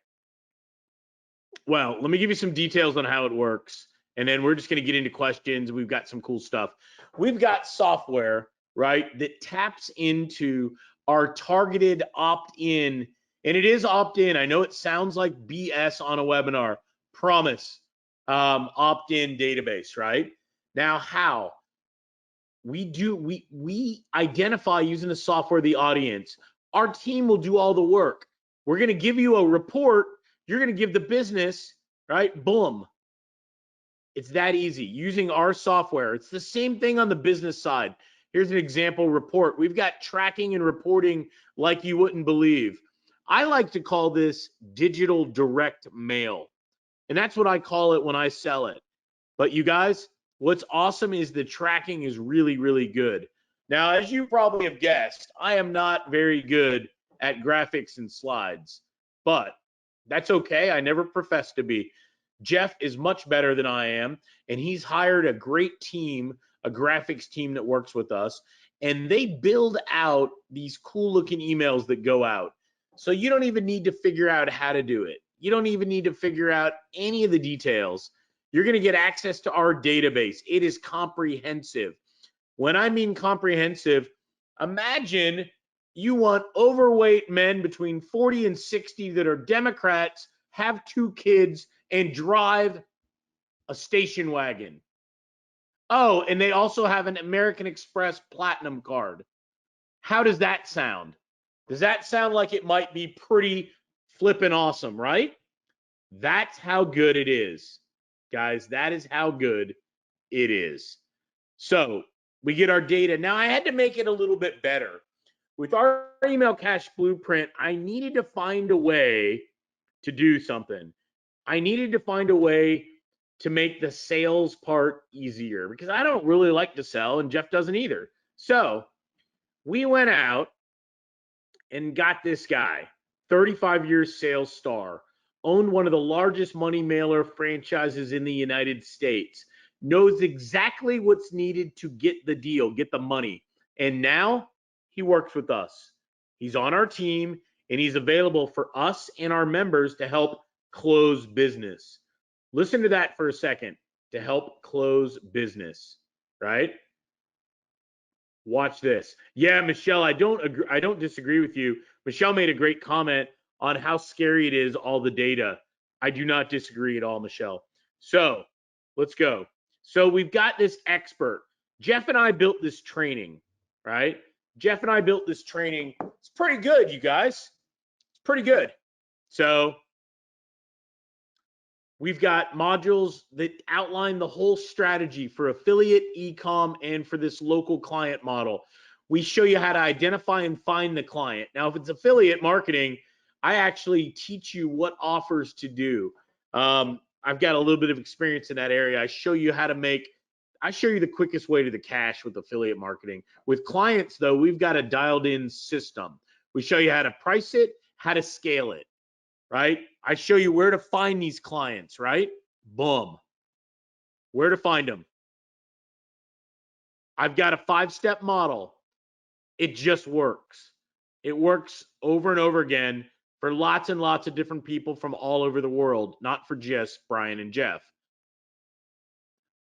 Well, let me give you some details on how it works, and then we're just going to get into questions. We've got some cool stuff. We've got software, right, that taps into our targeted opt-in, and it is opt-in. I know it sounds like BS on a webinar. Promise. Opt-in database, right? Now, how? We identify using the software the audience. Our team will do all the work. We're going to give you a report. You're going to give the business, right? Boom. It's that easy using our software. It's the same thing on the business side. Here's an example report. We've got tracking and reporting like you wouldn't believe. I like to call this digital direct mail. And that's what I call it when I sell it. But you guys, what's awesome is the tracking is really, really good. Now, as you probably have guessed, I am not very good at graphics and slides, but that's okay. I never professed to be. Jeff is much better than I am, and he's hired a great team, a graphics team that works with us, and they build out these cool looking emails that go out. So you don't even need to figure out how to do it. You don't even need to figure out any of the details. You're going to get access to our database. It is comprehensive. When I mean comprehensive, imagine you want overweight men between 40 and 60 that are Democrats, have 2 kids, and drive a station wagon. Oh, and they also have an American Express Platinum card. How does that sound? Does that sound like it might be pretty flippin' awesome, right? That's how good it is. Guys, that is how good it is. So we get our data. Now I had to make it a little bit better. With our email cache blueprint, I needed to find a way to do something. I needed to find a way to make the sales part easier because I don't really like to sell and Jeff doesn't either. So we went out and got this guy, 35 years sales star, owned one of the largest money mailer franchises in the United States, knows exactly what's needed to get the deal, get the money. And now he works with us. He's on our team and he's available for us and our members to help close business. Listen to that for a second. To help close business, right? Watch this. Yeah, Michelle, I don't disagree with you. Michelle made a great comment on how scary it is, all the data. I do not disagree at all, Michelle. So let's go. So we've got this expert. Jeff and I built this training, right? Jeff and I built this training. It's pretty good, you guys. It's pretty good. So we've got modules that outline the whole strategy for affiliate, e-com, and for this local client model. We show you how to identify and find the client. Now, if it's affiliate marketing, I actually teach you what offers to do. I've got a little bit of experience in that area. I show you the quickest way to the cash with affiliate marketing. With clients, though, we've got a dialed in system. We show you how to price it, how to scale it, right? I show you where to find these clients, right? Boom. Where to find them. I've got a 5-step model. It just works. It works over and over again for lots and lots of different people from all over the world, not for just Brian and Jeff.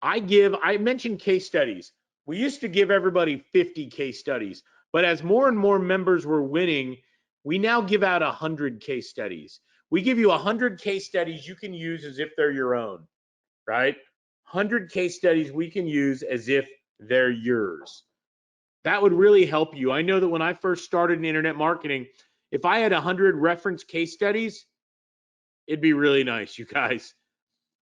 I mentioned case studies. We used to give everybody 50 case studies, but as more and more members were winning, we now give out 100 case studies. We give you 100 case studies you can use as if they're your own, right? 100 case studies we can use as if they're yours. That would really help you. I know that when I first started in internet marketing, if I had 100 reference case studies, it'd be really nice, you guys.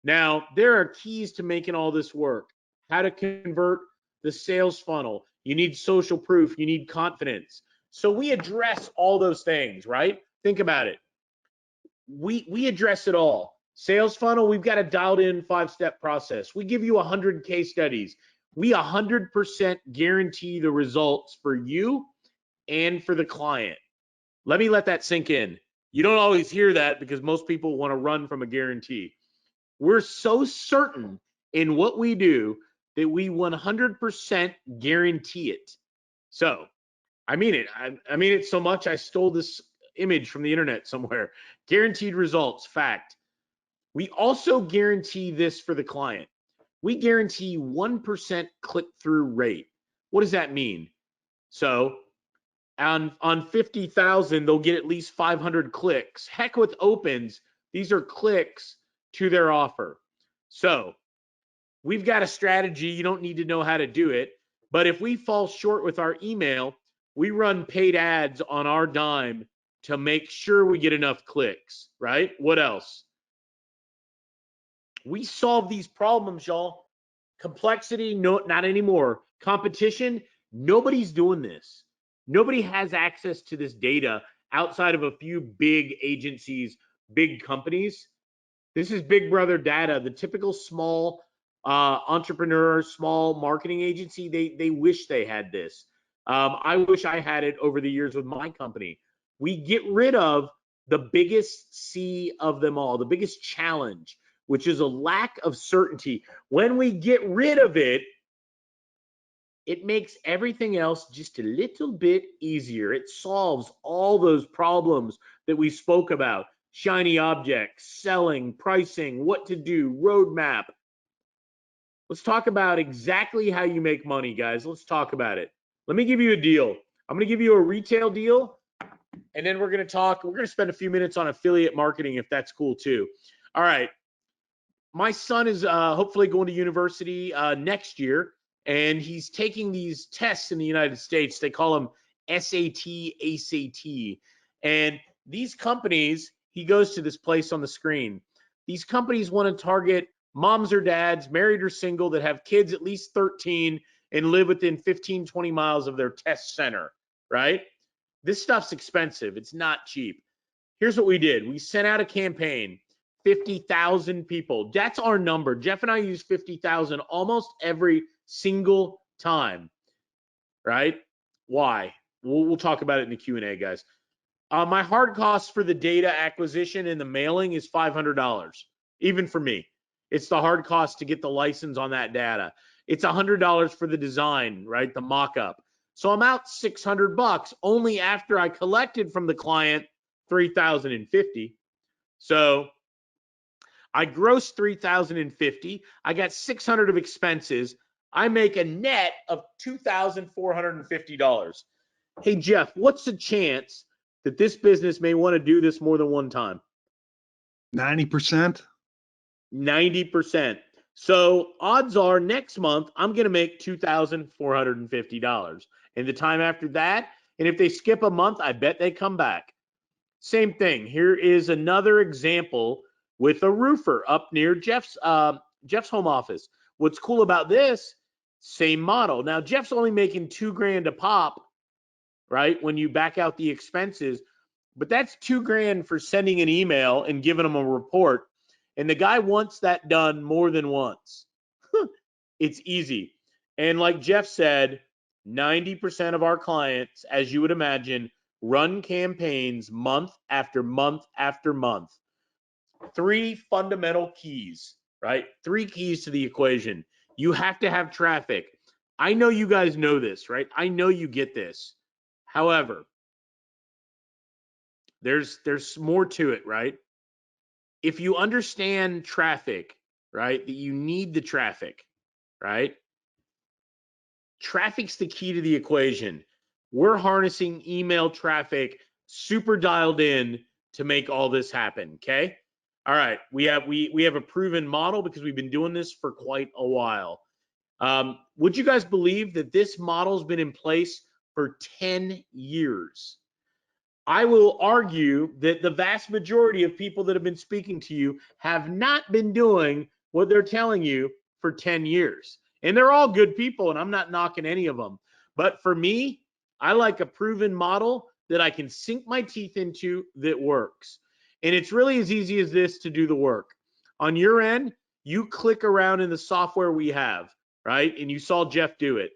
Now, there are keys to making all this work. How to convert the sales funnel. You need social proof. You need confidence. So we address all those things, right? Think about it. We address it all. Sales funnel, we've got a dialed in 5-step process. We give you 100 case studies. We 100% guarantee the results for you and for the client. Let me let that sink in. You don't always hear that because most people want to run from a guarantee. We're so certain in what we do that we 100% guarantee it. So, I mean it. I mean it so much I stole this image from the internet somewhere. Guaranteed results, fact. We also guarantee this for the client. We guarantee 1% click-through rate. What does that mean? So on 50,000, they'll get at least 500 clicks. Heck with opens, these are clicks to their offer. So we've got a strategy. You don't need to know how to do it. But if we fall short with our email, we run paid ads on our dime to make sure we get enough clicks, right? What else? We solve these problems, y'all. Complexity, no, not anymore. Competition, nobody's doing this. Nobody has access to this data outside of a few big agencies, big companies. This is big brother data. The typical small entrepreneur, small marketing agency, they wish they had this. I wish I had it over the years with my company. We get rid of the biggest C of them all, the biggest challenge, which is a lack of certainty. When we get rid of it, it makes everything else just a little bit easier. It solves all those problems that we spoke about. Shiny objects, selling, pricing, what to do, roadmap. Let's talk about exactly how you make money, guys. Let's talk about it. Let me give you a deal. I'm going to give you a retail deal, and then we're going to spend a few minutes on affiliate marketing if that's cool too. All right. My son is hopefully going to university next year, and he's taking these tests in the United States. They call them SAT, ACT. And these companies, he goes to this place on the screen. These companies want to target moms or dads, married or single, that have kids at least 13 and live within 15, 20 miles of their test center, right? This stuff's expensive. It's not cheap. Here's what we did. We sent out a campaign. 50,000 people. That's our number. Jeff and I use 50,000 almost every single time, right? Why? We'll talk about it in the Q&A, guys. My hard cost for the data acquisition and the mailing is $500, even for me. It's the hard cost to get the license on that data. It's $100 for the design, right? The mock-up. So I'm out $600 only after I collected from the client $3,050. So I grossed $3,050. I got $600 of expenses. I make a net of $2,450. Hey, Jeff, what's the chance that this business may want to do this more than one time? 90%. 90%. So odds are next month, I'm going to make $2,450. And the time after that, and if they skip a month, I bet they come back. Same thing. Here is another example with a roofer up near Jeff's home office. What's cool about this, same model. Now, Jeff's only making $2,000 a pop, right? When you back out the expenses, but that's $2,000 for sending an email and giving them a report. And the guy wants that done more than once. It's easy. And like Jeff said, 90% of our clients, as you would imagine, run campaigns month after month after month. 3 fundamental keys, right? 3 keys to the equation. You have to have traffic. I know you guys know this, right? I know you get this. However, there's more to it, right? If you understand traffic, right, that you need the traffic, right? Traffic's the key to the equation. We're harnessing email traffic, super dialed in to make all this happen, okay? All right, we have a proven model because we've been doing this for quite a while. Would you guys believe that this model's been in place for 10 years? I will argue that the vast majority of people that have been speaking to you have not been doing what they're telling you for 10 years. And they're all good people, and I'm not knocking any of them. But for me, I like a proven model that I can sink my teeth into that works. And it's really as easy as this to do the work. On your end, you click around in the software we have, right? And you saw Jeff do it.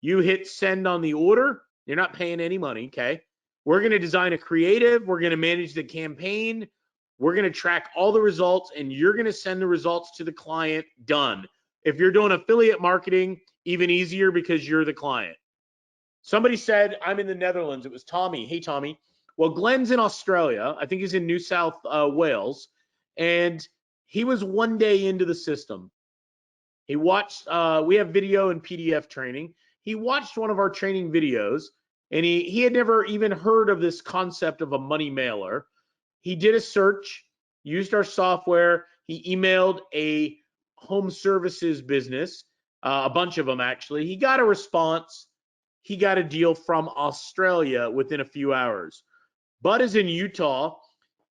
You hit send on the order. You're not paying any money, okay? We're going to design a creative. We're going to manage the campaign. We're going to track all the results, and you're going to send the results to the client. Done. If you're doing affiliate marketing, even easier because you're the client. Somebody said, I'm in the Netherlands. It was Tommy. Hey, Tommy. Well, Glenn's in Australia. I think he's in New South Wales. And he was one day into the system. He watched, we have video and PDF training. He watched one of our training videos, and he had never even heard of this concept of a money mailer. He did a search, used our software. He emailed a home services business, a bunch of them actually. He got a response. He got a deal from Australia within a few hours. Bud is in Utah.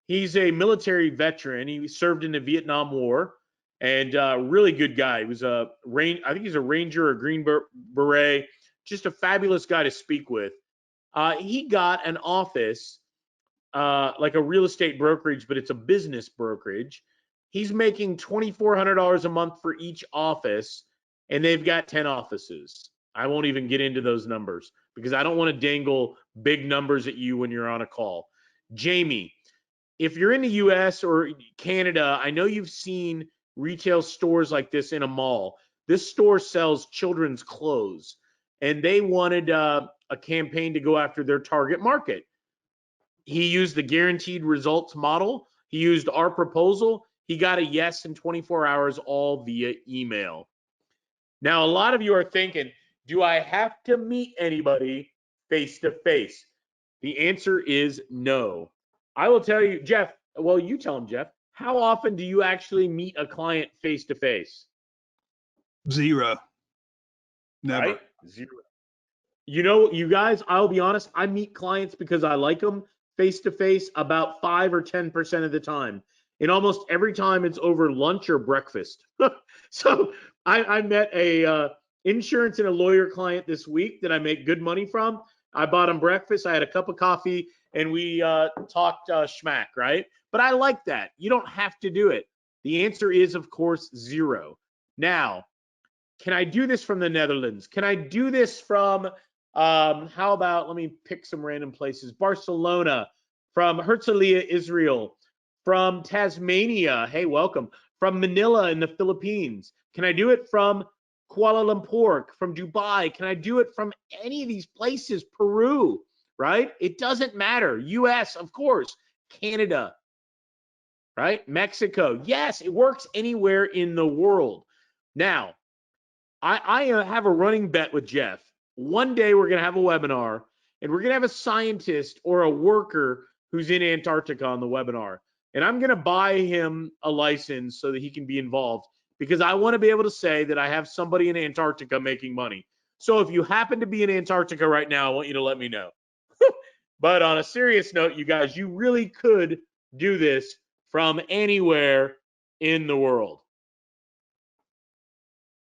He's a military veteran. He served in the Vietnam War, and really good guy. He was I think he's a Ranger or Green Beret. Just a fabulous guy to speak with. He got an office, like a real estate brokerage, but it's a business brokerage. He's making $2,400 a month for each office, and they've got 10 offices. I won't even get into those numbers because I don't want to dangle big numbers at you when you're on a call. Jamie, if you're in the US or Canada, I know you've seen retail stores like this in a mall. This store sells children's clothes, and they wanted a campaign to go after their target market. He used the guaranteed results model. He used our proposal. He got a yes in 24 hours, all via email. Now, a lot of you are thinking, do I have to meet anybody face to face? The answer is no. I will tell you, Jeff, well, you tell him, Jeff, how often do you actually meet a client face to face? 0. Never. Right? 0. You know, you guys, I'll be honest, I meet clients because I like them face to face about 5 or 10% of the time. And almost every time it's over lunch or breakfast. So I met a insurance and a lawyer client this week that I make good money from. I bought him breakfast. I had a cup of coffee, and we talked schmack, right? But I like that. You don't have to do it. The answer is, of course, 0. Now, can I do this from the Netherlands? Can I do this from, how about, let me pick some random places. Barcelona, from Herzliya, Israel, from Tasmania, hey, welcome, from Manila in the Philippines. Can I do it from Kuala Lumpur, from Dubai? Can I do it from any of these places? Peru, right? It doesn't matter. US, of course. Canada, right? Mexico. Yes, it works anywhere in the world. Now, I have a running bet with Jeff. One day we're going to have a webinar, and we're going to have a scientist or a worker who's in Antarctica on the webinar. And I'm going to buy him a license so that he can be involved, because I want to be able to say that I have somebody in Antarctica making money. So if you happen to be in Antarctica right now, I want you to let me know. But on a serious note, you guys, you really could do this from anywhere in the world.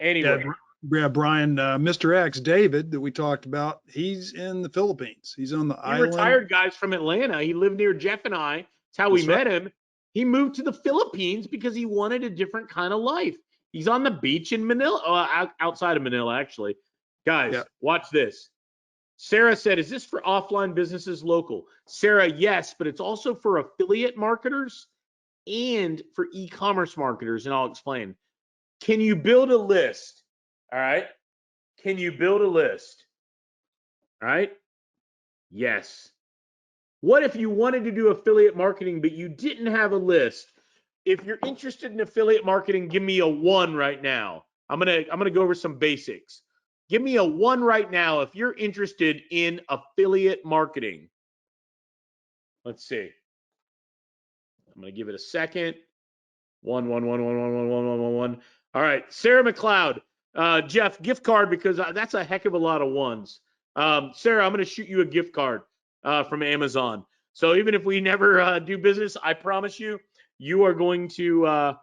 Anywhere. Yeah, Brian, Mr. X, David, that we talked about, he's in the Philippines. He's on the island. Retired guys from Atlanta. He lived near Jeff and I. That's how we met him. He moved to the Philippines because he wanted a different kind of life. He's on the beach in Manila, outside of Manila, actually. Guys, watch this. Sarah said, is this for offline businesses local? Sarah, yes, but it's also for affiliate marketers and for e-commerce marketers, and I'll explain. Can you build a list? All right. Can you build a list? All right. Yes. What if you wanted to do affiliate marketing, but you didn't have a list? If you're interested in affiliate marketing, give me a 1 right now. I'm gonna go over some basics. Give me a 1 right now if you're interested in affiliate marketing. Let's see. I'm gonna give it a second. 1, 1, 1, 1, 1, 1, 1, 1, 1, 1. All right, Sarah McLeod. Jeff, gift card, because that's a heck of a lot of 1s. Sarah, I'm going to shoot you a gift card from Amazon. So even if we never do business, I promise you, you are going to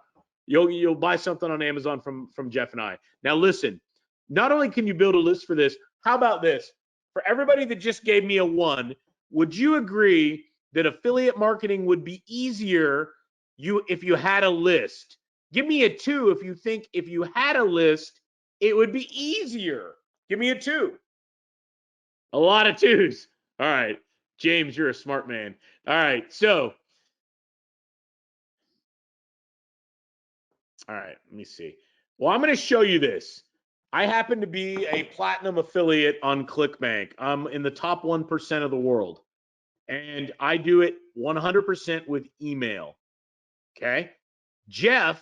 you'll buy something on Amazon from Jeff and I. Now listen, not only can you build a list for this, how about this? For everybody that just gave me a 1, would you agree that affiliate marketing would be easier if you had a list? Give me a 2 if you think if you had a list, it would be easier. Give me a 2. A lot of 2s. All right. James, you're a smart man. All right. So, all right. Let me see. Well, I'm going to show you this. I happen to be a platinum affiliate on ClickBank. I'm in the top 1% of the world. And I do it 100% with email. Okay. Jeff,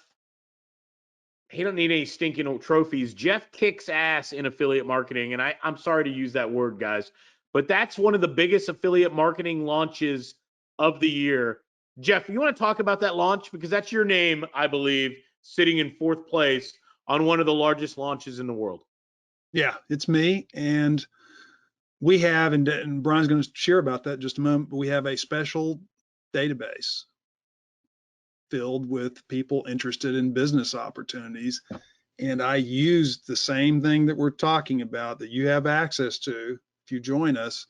he don't need any stinking trophies. Jeff kicks ass in affiliate marketing. And I'm sorry to use that word, guys, but that's one of the biggest affiliate marketing launches of the year. Jeff, you want to talk about that launch? Because that's your name, I believe, sitting in 4th place on one of the largest launches in the world. Yeah, it's me. And we have, and Brian's going to share about that in just a moment, but we have a special database filled with people interested in business opportunities. And I used the same thing that we're talking about that you have access to if you join us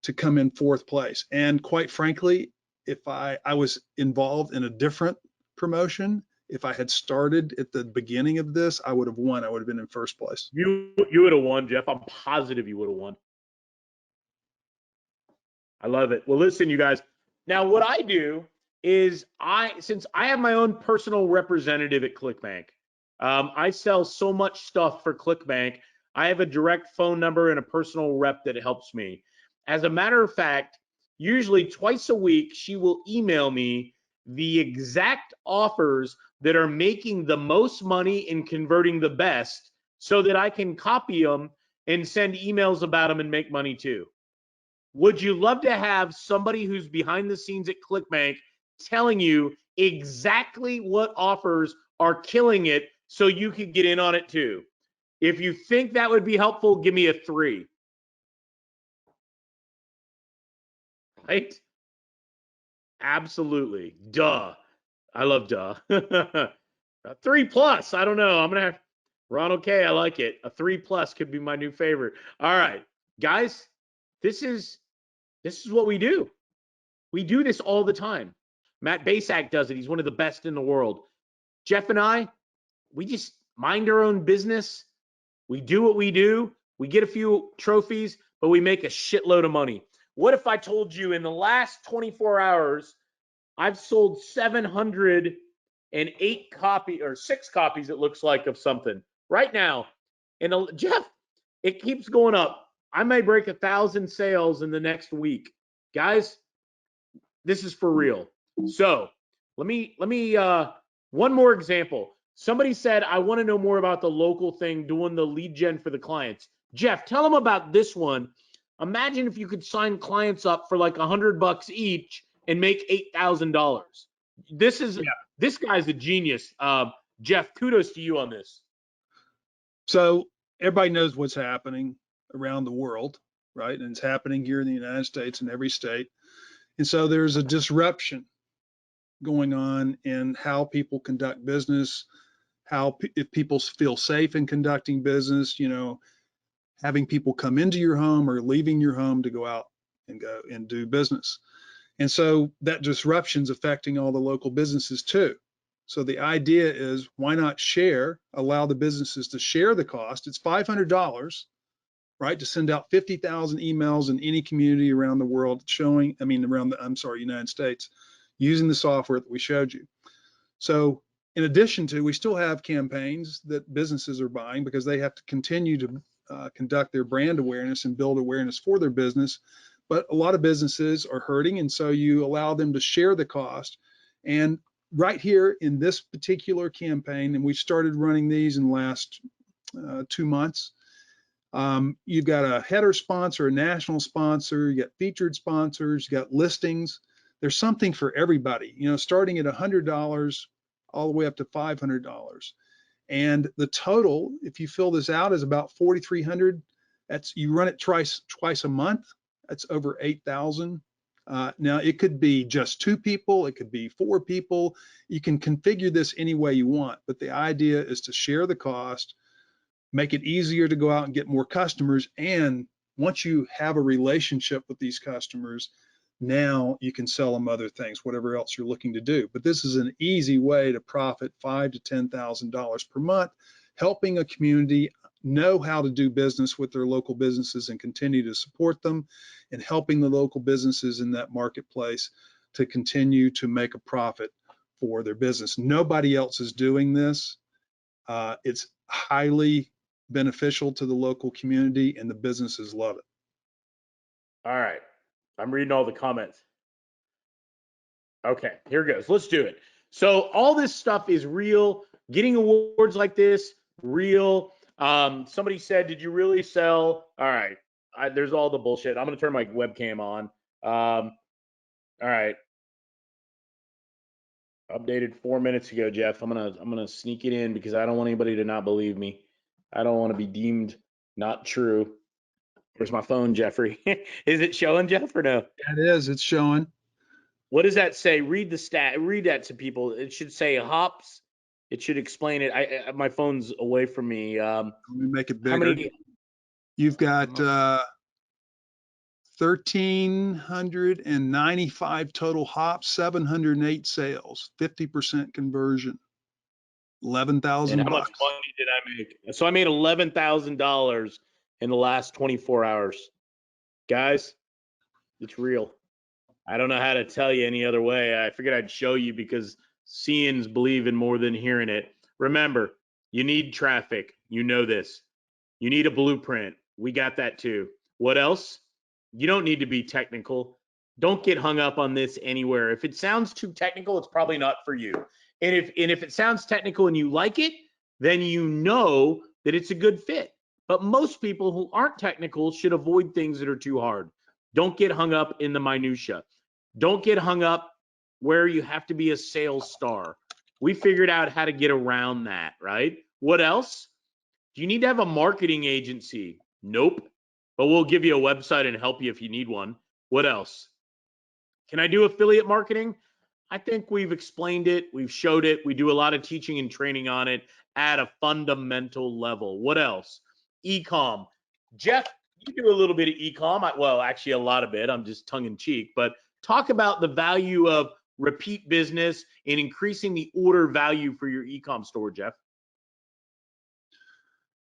to come in 4th place. And quite frankly, if I was involved in a different promotion, if I had started at the beginning of this, I would have won. I would have been in 1st place. You would have won, Jeff. I'm positive you would have won. I love it. Well, listen, you guys. Now, what I do is since I have my own personal representative at ClickBank, I sell so much stuff for ClickBank. I have a direct phone number and a personal rep that helps me. As a matter of fact, usually twice a week, she will email me the exact offers that are making the most money and converting the best so that I can copy them and send emails about them and make money too. Would you love to have somebody who's behind the scenes at ClickBank telling you exactly what offers are killing it so you could get in on it too? If you think that would be helpful, give me a 3. Right? Absolutely. Duh. I love duh. A 3+. I don't know. I'm going to have Ronald K. I like it. A 3+ could be my new favorite. All right, guys, this is what we do. We do this all the time. Matt Basak does it. He's one of the best in the world. Jeff and I, we just mind our own business. We do what we do. We get a few trophies, but we make a shitload of money. What if I told you in the last 24 hours, I've sold 708 copies or 6 copies, it looks like, of something right now. And Jeff, it keeps going up. I may break 1,000 sales in the next week. Guys, this is for real. So let me one more example. Somebody said, I want to know more about the local thing, doing the lead gen for the clients. Jeff, tell them about this one. Imagine if you could sign clients up for like $100 each and make $8,000. This guy's a genius. Jeff, kudos to you on this. So everybody knows what's happening around the world, right? And it's happening here in the United States in every state. And so there's a disruption going on in how people conduct business, if people feel safe in conducting business, having people come into your home or leaving your home to go out and do business. And so that disruption's affecting all the local businesses too. So the idea is, why not allow the businesses to share the cost? It's $500, right, to send out 50,000 emails in any community around the world United States, using the software that we showed you. So in addition to, we still have campaigns that businesses are buying because they have to continue to conduct their brand awareness and build awareness for their business. But a lot of businesses are hurting, and so you allow them to share the cost. And right here in this particular campaign, and we started running these in the last 2 months, you've got a header sponsor, a national sponsor, you got featured sponsors, you got listings. There's something for everybody, starting at $100 all the way up to $500. And the total, if you fill this out, is about $4,300. You run it twice a month. That's over 8,000. Now it could be just 2 people, it could be 4 people. You can configure this any way you want, but the idea is to share the cost, make it easier to go out and get more customers. And once you have a relationship with these customers, now you can sell them other things, whatever else you're looking to do. But this is an easy way to profit $5,000 to $10,000 per month, helping a community know how to do business with their local businesses and continue to support them, and helping the local businesses in that marketplace to continue to make a profit for their business. Nobody else is doing this. It's highly beneficial to the local community, and the businesses love it. All right. I'm reading all the comments. Okay, here goes. Let's do it. So all this stuff is real. Getting awards like this, real. Somebody said, did you really sell? All right. There's all the bullshit. I'm going to turn my webcam on. All right. Updated 4 minutes ago, Jeff. I'm gonna sneak it in because I don't want anybody to not believe me. I don't want to be deemed not true. Where's my phone, Jeffrey? Is it showing, Jeff, or no? It is. It's showing. What does that say? Read the stat. Read that to people. It should say hops. It should explain it. My phone's away from me. Let me make it bigger. How many? You've got 1,395 total hops, 708 sales, 50% conversion, 11,000 And how much bucks. money did I make? So I made $11,000 in the last 24 hours. Guys, it's real. I don't know how to tell you any other way. I figured I'd show you because seeing's believing more than hearing it. Remember, you need traffic. You know this. You need a blueprint. We got that too. What else? You don't need to be technical. Don't get hung up on this anywhere. If it sounds too technical, it's probably not for you. And if it sounds technical and you like it, then you know that it's a good fit. But most people who aren't technical should avoid things that are too hard. Don't get hung up in the minutia. Don't get hung up where you have to be a sales star. We figured out how to get around that, right? What else? Do you need to have a marketing agency? Nope. But we'll give you a website and help you if you need one. What else? Can I do affiliate marketing? I think we've explained it. We've showed it. We do a lot of teaching and training on it at a fundamental level. What else? E-com. Jeff, you do a little bit of e-com. Well, actually a lot of it. I'm just tongue in cheek, but Talk about the value of repeat business and increasing the order value for your e-com store, Jeff.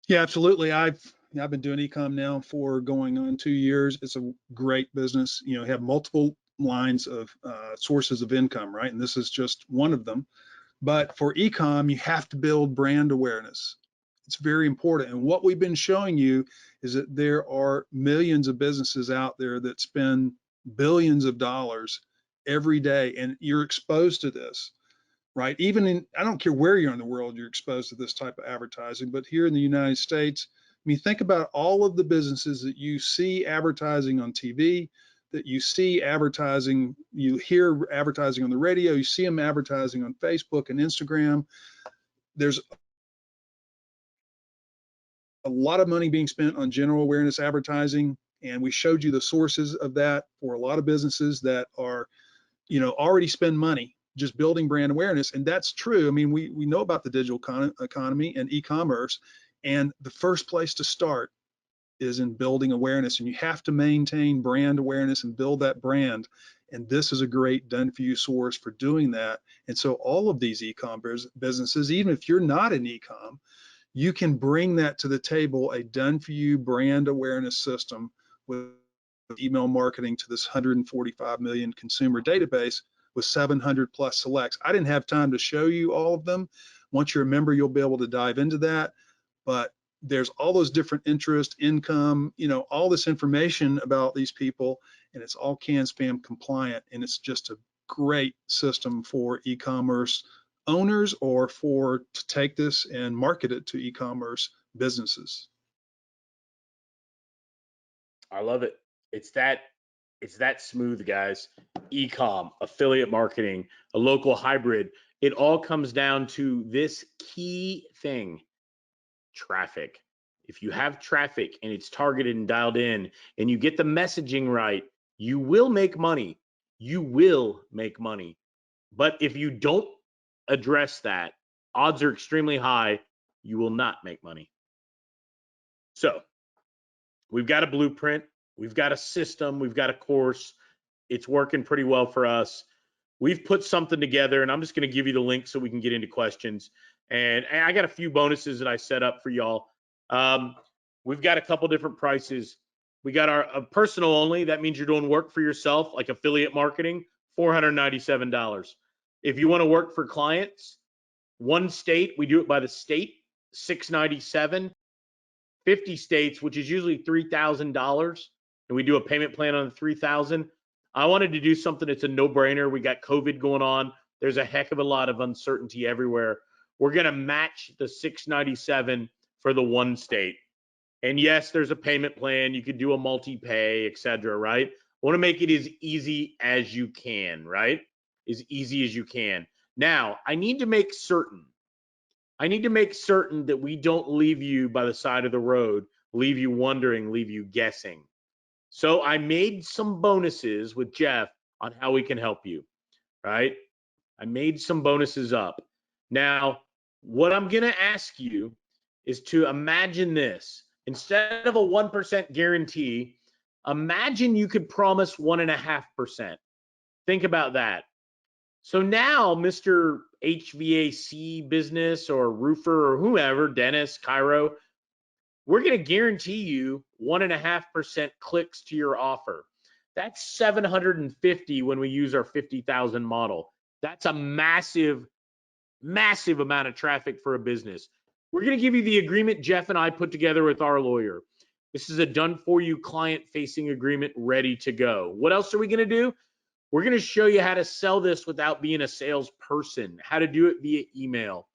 Yeah, absolutely. I've been doing e-com now for going on 2 years. It's a great business. You know, have multiple lines of sources of income, right? And this is just one of them. But for e-com, you have to build brand awareness. It's very important. And what we've been showing you is that there are millions of businesses out there that spend billions of dollars every day, and you're exposed to this, right? Even in, I don't care where you're in the world, you're exposed to this type of advertising. But here in the United States, I mean, think about all of the businesses that you see advertising on TV, that you see advertising, you hear advertising on the radio, you see them advertising on Facebook and Instagram. There's a lot of money being spent on general awareness advertising, and we showed you the sources of that for a lot of businesses that are, you know, already spend money just building brand awareness. And that's true. I mean, we know about the digital economy and e-commerce, and the first place to start is in building awareness, and you have to maintain brand awareness and build that brand. And this is a great done for you source for doing that. And so all of these e-com businesses, even if you're not in e-com, you can bring that to the table, a done for you brand awareness system with email marketing to this 145 million consumer database with 700 plus selects. I didn't have time to show you all of them. Once you're a member, you'll be able to dive into that. But there's all those different interest, income, you know, all this information about these people, and it's all CAN-SPAM compliant, and it's just a great system for e-commerce owners or to take this and market it to e-commerce businesses. I love it. It's that smooth, guys. E-com, affiliate marketing, a local hybrid. It all comes down to this key thing: traffic. If you have traffic and it's targeted and dialed in and you get the messaging right, you will make money. You will make money. But if you don't address that, odds are extremely high you will not make money. So we've got a blueprint, we've got a system, we've got a course. It's working pretty well for us. We've put something together, and I'm just going to give you the link so we can get into questions. And I got a few bonuses that I set up for y'all. We've got a couple different prices. We got our personal only. That means you're doing work for yourself, like affiliate marketing, $497. If you want to work for clients, one state, we do it by the state, $697. 50 states, which is usually $3,000, and we do a payment plan on the $3,000. I wanted to do something that's a no-brainer. We got COVID going on. There's a heck of a lot of uncertainty everywhere. We're going to match the $697 for the one state. And yes, there's a payment plan. You could do a multi-pay, etc., right? I want to make it as easy as you can, right? As easy as you can. Now, I need to make certain that we don't leave you by the side of the road, leave you wondering, leave you guessing. So I made some bonuses with Jeff on how we can help you, right? I made some bonuses up. Now, what I'm going to ask you is to imagine this. Instead of a 1% guarantee, imagine you could promise 1.5%. Think about that. So now, Mr. HVAC business or roofer or whoever, dentist, Cairo, we're going to guarantee you 1.5% clicks to your offer. That's 750 when we use our 50,000 model. That's a massive, massive amount of traffic for a business. We're going to give you the agreement Jeff and I put together with our lawyer. This is a done-for-you client-facing agreement ready to go. What else are we going to do? We're going to show you how to sell this without being a salesperson, how to do it via email.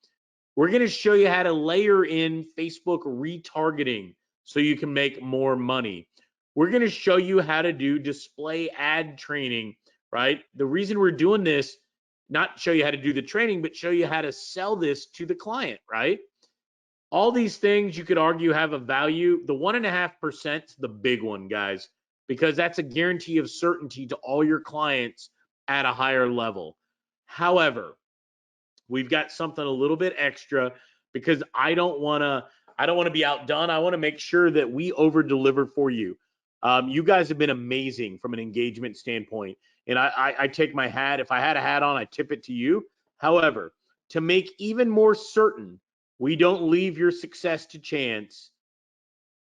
We're going to show you how to layer in Facebook retargeting so you can make more money. We're going to show you how to do display ad training, right? The reason we're doing this, not show you how to do the training, but show you how to sell this to the client, right? All these things you could argue have a value. The 1.5% is the big one, guys, because that's a guarantee of certainty to all your clients at a higher level. However, we've got something a little bit extra because I don't want to be outdone. I want to make sure that we over deliver for you. You guys have been amazing from an engagement standpoint. And I take my hat. If I had a hat on, I tip it to you. However, to make even more certain we don't leave your success to chance,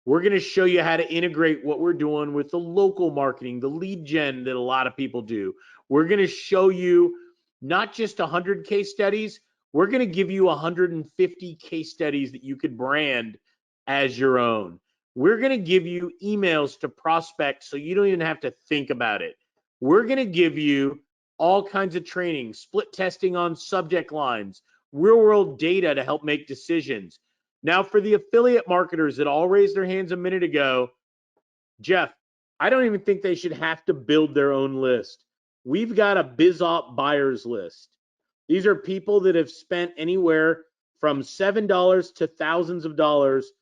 we're going to show you how to integrate what we're doing with the local marketing, the lead gen that a lot of people do. We're going to show you not just 100 case studies, we're going to give you 150 case studies that you could brand as your own. We're going to give you emails to prospects so you don't even have to think about it. We're going to give you all kinds of training, split testing on subject lines, real world data to help make decisions. Now, for the affiliate marketers that all raised their hands a minute ago, Jeff, I don't even think they should have to build their own list. We've got a BizOp buyers list. These are people that have spent anywhere from $7 to thousands of dollars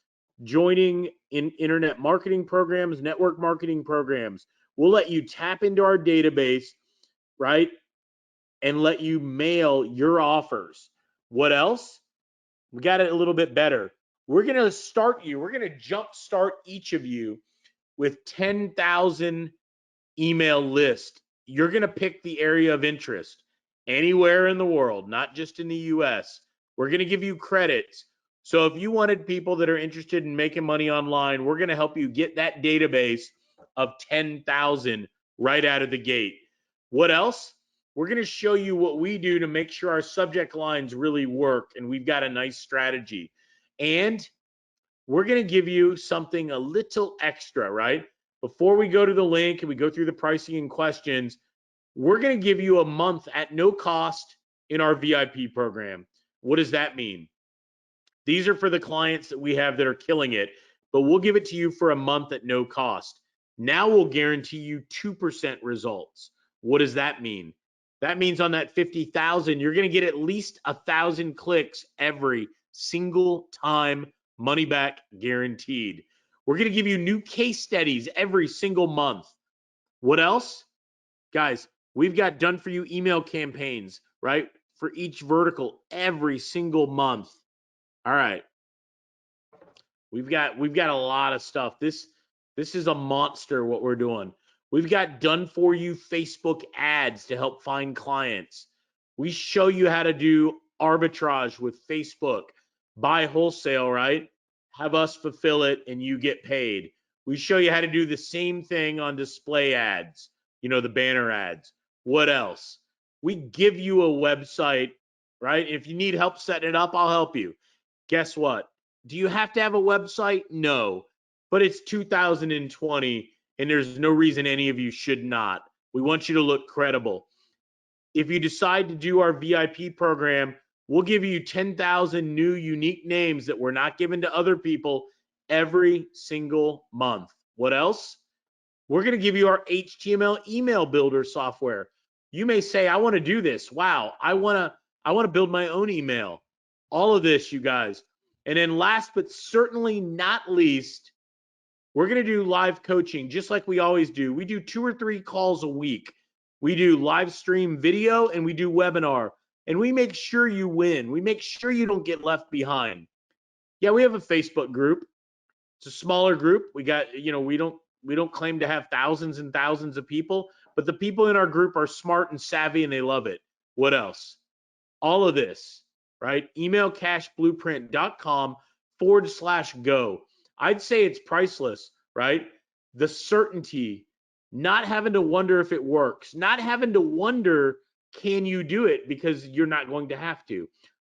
joining in internet marketing programs, network marketing programs. We'll let you tap into our database, right? And let you mail your offers. What else? We got it a little bit better. We're going to jump start each of you with 10,000 email list. You're going to pick the area of interest anywhere in the world, not just in the US. We're going to give you credits. So if you wanted people that are interested in making money online, we're going to help you get that database of 10,000 right out of the gate. What else? We're going to show you what we do to make sure our subject lines really work, and we've got a nice strategy. And we're going to give you something a little extra, right? Before we go to the link and we go through the pricing and questions, we're going to give you a month at no cost in our VIP program. What does that mean? These are for the clients that we have that are killing it, but we'll give it to you for a month at no cost. Now we'll guarantee you 2% results. What does that mean? That means on that 50,000, you're going to get at least 1,000 clicks every single time, money back guaranteed. We're going to give you new case studies every single month. What else? Guys, we've got done for you email campaigns, right? For each vertical every single month. All right. We've got a lot of stuff. This is a monster what we're doing. We've got done for you Facebook ads to help find clients. We show you how to do arbitrage with Facebook, buy wholesale, right? Have us fulfill it and you get paid. We show you how to do the same thing on display ads, the banner ads. What else? We give you a website, right? If you need help setting it up, I'll help you. Guess what? Do you have to have a website? No, but it's 2020 and there's no reason any of you should not. We want you to look credible. If you decide to do our VIP program, we'll give you 10,000 new unique names that we're not giving to other people every single month. What else? We're going to give you our HTML email builder software. You may say, I want to do this. Wow, I want to build my own email. All of this, you guys. And then last but certainly not least, we're going to do live coaching just like we always do. We do 2 or 3 calls a week. We do live stream video and we do webinar. And we make sure you win. We make sure you don't get left behind. Yeah, we have a Facebook group. It's a smaller group. We got, we don't claim to have thousands and thousands of people, but the people in our group are smart and savvy and they love it. What else? All of this, right? emailcashblueprint.com/go. I'd say it's priceless, right? The certainty, not having to wonder if it works, not having to wonder, can you do it? Because you're not going to have to.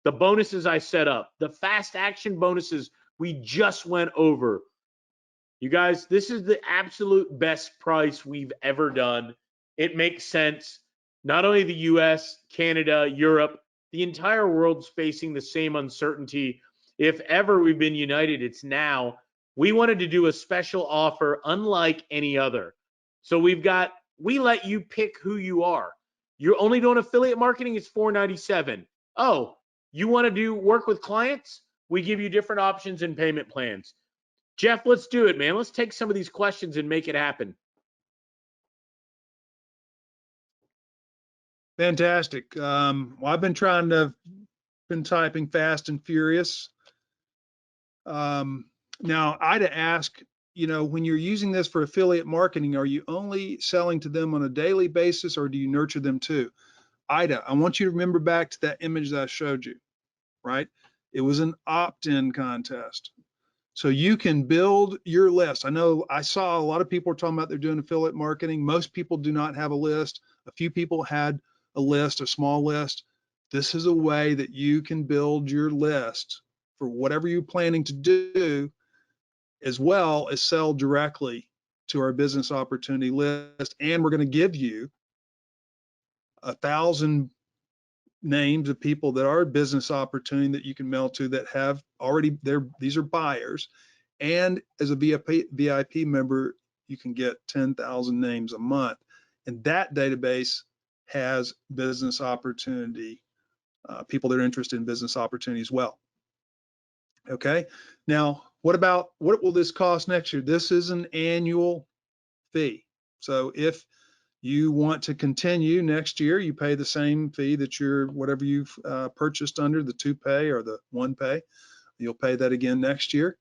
The bonuses I set up, the fast action bonuses we just went over. You guys, this is the absolute best price we've ever done. It makes sense. Not only the US, Canada, Europe, the entire world's facing the same uncertainty. If ever we've been united, it's now. We wanted to do a special offer unlike any other. So we let you pick who you are. You're only doing affiliate marketing, it's $497. Oh, you want to do work with clients? We give you different options and payment plans. Jeff, let's do it, man. Let's take some of these questions and make it happen. Fantastic. Well, I've been typing fast and furious. Now, I'd ask when you're using this for affiliate marketing, are you only selling to them on a daily basis, or do you nurture them too? Ida, I want you to remember back to that image that I showed you, right? It was an opt-in contest. So you can build your list. I know I saw a lot of people are talking about they're doing affiliate marketing. Most people do not have a list. A few people had a list, a small list. This is a way that you can build your list for whatever you're planning to do, as well as sell directly to our business opportunity list. And we're going to give you 1,000 names of people that are business opportunity that you can mail to that have already these are buyers. And as a VIP member, you can get 10,000 names a month. And that database has business opportunity, people that are interested in business opportunity as well. Okay. Now, what will this cost next year? This is an annual fee. So if you want to continue next year, you pay the same fee that whatever you've purchased under, the 2-pay or the 1-pay. You'll pay that again next year.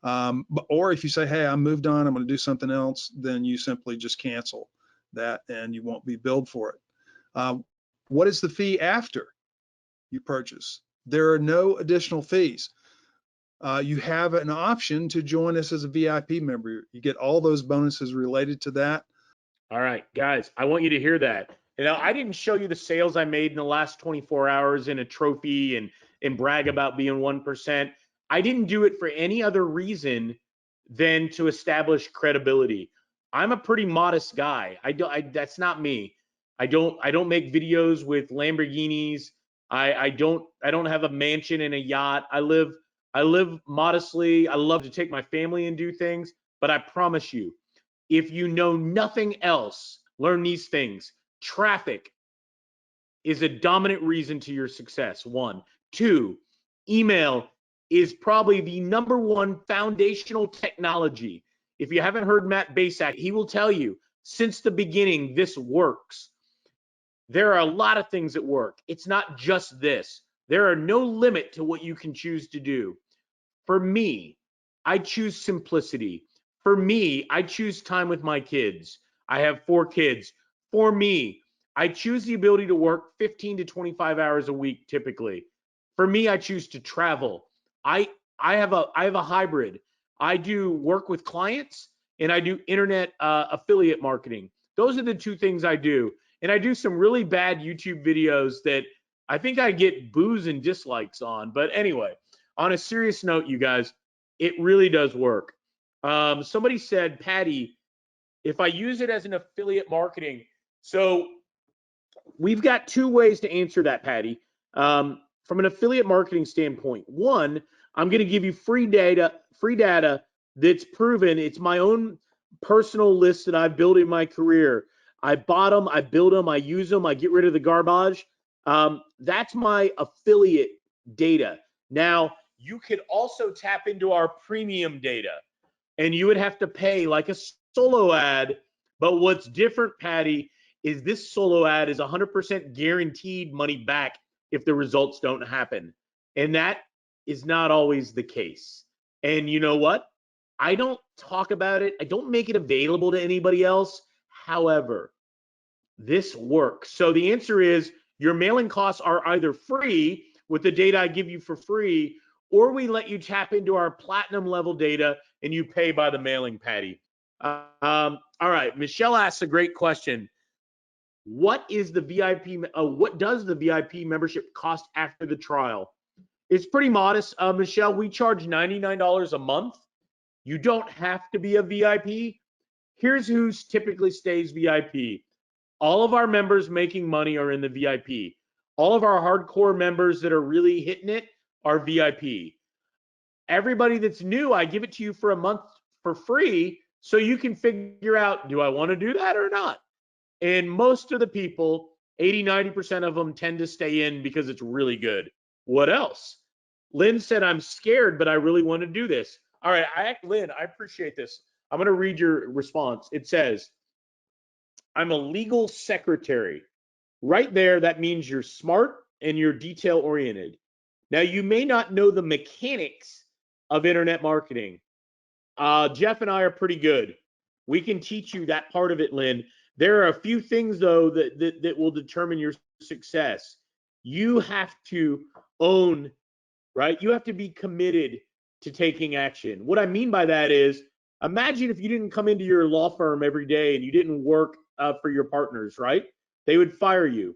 Or if you say, hey, I moved on, I'm going to do something else, then you simply just cancel that and you won't be billed for it. What is the fee after you purchase? There are no additional fees. You have an option to join us as a VIP member. You get all those bonuses related to that. All right, guys, I want you to hear that. Now, I didn't show you the sales I made in the last 24 hours in a trophy and brag about being 1%. I didn't do it for any other reason than to establish credibility. I'm a pretty modest guy. That's not me. I don't make videos with Lamborghinis. I don't have a mansion and a yacht. I live modestly. I love to take my family and do things, but I promise you, if you know nothing else, learn these things. Traffic is a dominant reason to your success. 1. 2, email is probably the #1 foundational technology. If you haven't heard Matt Basak, he will tell you since the beginning, this works. There are a lot of things that work. It's not just this. There are no limit to what you can choose to do. For me, I choose simplicity. For me, I choose time with my kids. I have 4 kids. For me, I choose the ability to work 15 to 25 hours a week typically. For me, I choose to travel. I have a hybrid. I do work with clients and I do internet affiliate marketing. Those are the 2 things I do. And I do some really bad YouTube videos that I think I get boos and dislikes on. But anyway, on a serious note, you guys, it really does work. Somebody said, Patty, if I use it as an affiliate marketing, so we've got 2 ways to answer that, Patty. From an affiliate marketing standpoint, 1, I'm going to give you free data that's proven. It's my own personal list that I've built in my career. I bought them, I build them, I use them, I get rid of the garbage. That's my affiliate data. Now, you could also tap into our premium data, and you would have to pay like a solo ad. But what's different, Patty, is this solo ad is 100% guaranteed money back if the results don't happen. And that is not always the case. And you know what? I don't talk about it. I don't make it available to anybody else. However, this works. So the answer is your mailing costs are either free with the data I give you for free, or we let you tap into our platinum level data and you pay by the mailing, Patty. All right, Michelle asks a great question. What is the VIP? What does the VIP membership cost after the trial? It's pretty modest, Michelle. We charge $99 a month. You don't have to be a VIP. Here's who typically stays VIP. All of our members making money are in the VIP. All of our hardcore members that are really hitting it are VIP. Everybody that's new, I give it to you for a month for free so you can figure out, do I want to do that or not? And most of the people, 80-90% of them tend to stay in because it's really good. What else? Lynn said, I'm scared, but I really want to do this. All right, Lynn, I appreciate this. I'm going to read your response. It says, I'm a legal secretary. Right there, that means you're smart and you're detail oriented. Now, you may not know the mechanics of internet marketing, Jeff and I are pretty good. We can teach you that part of it, Lynn. There are a few things, though, that will determine your success. You have to own, right? You have to be committed to taking action. What I mean by that is, imagine if you didn't come into your law firm every day and you didn't work for your partners, right? They would fire you.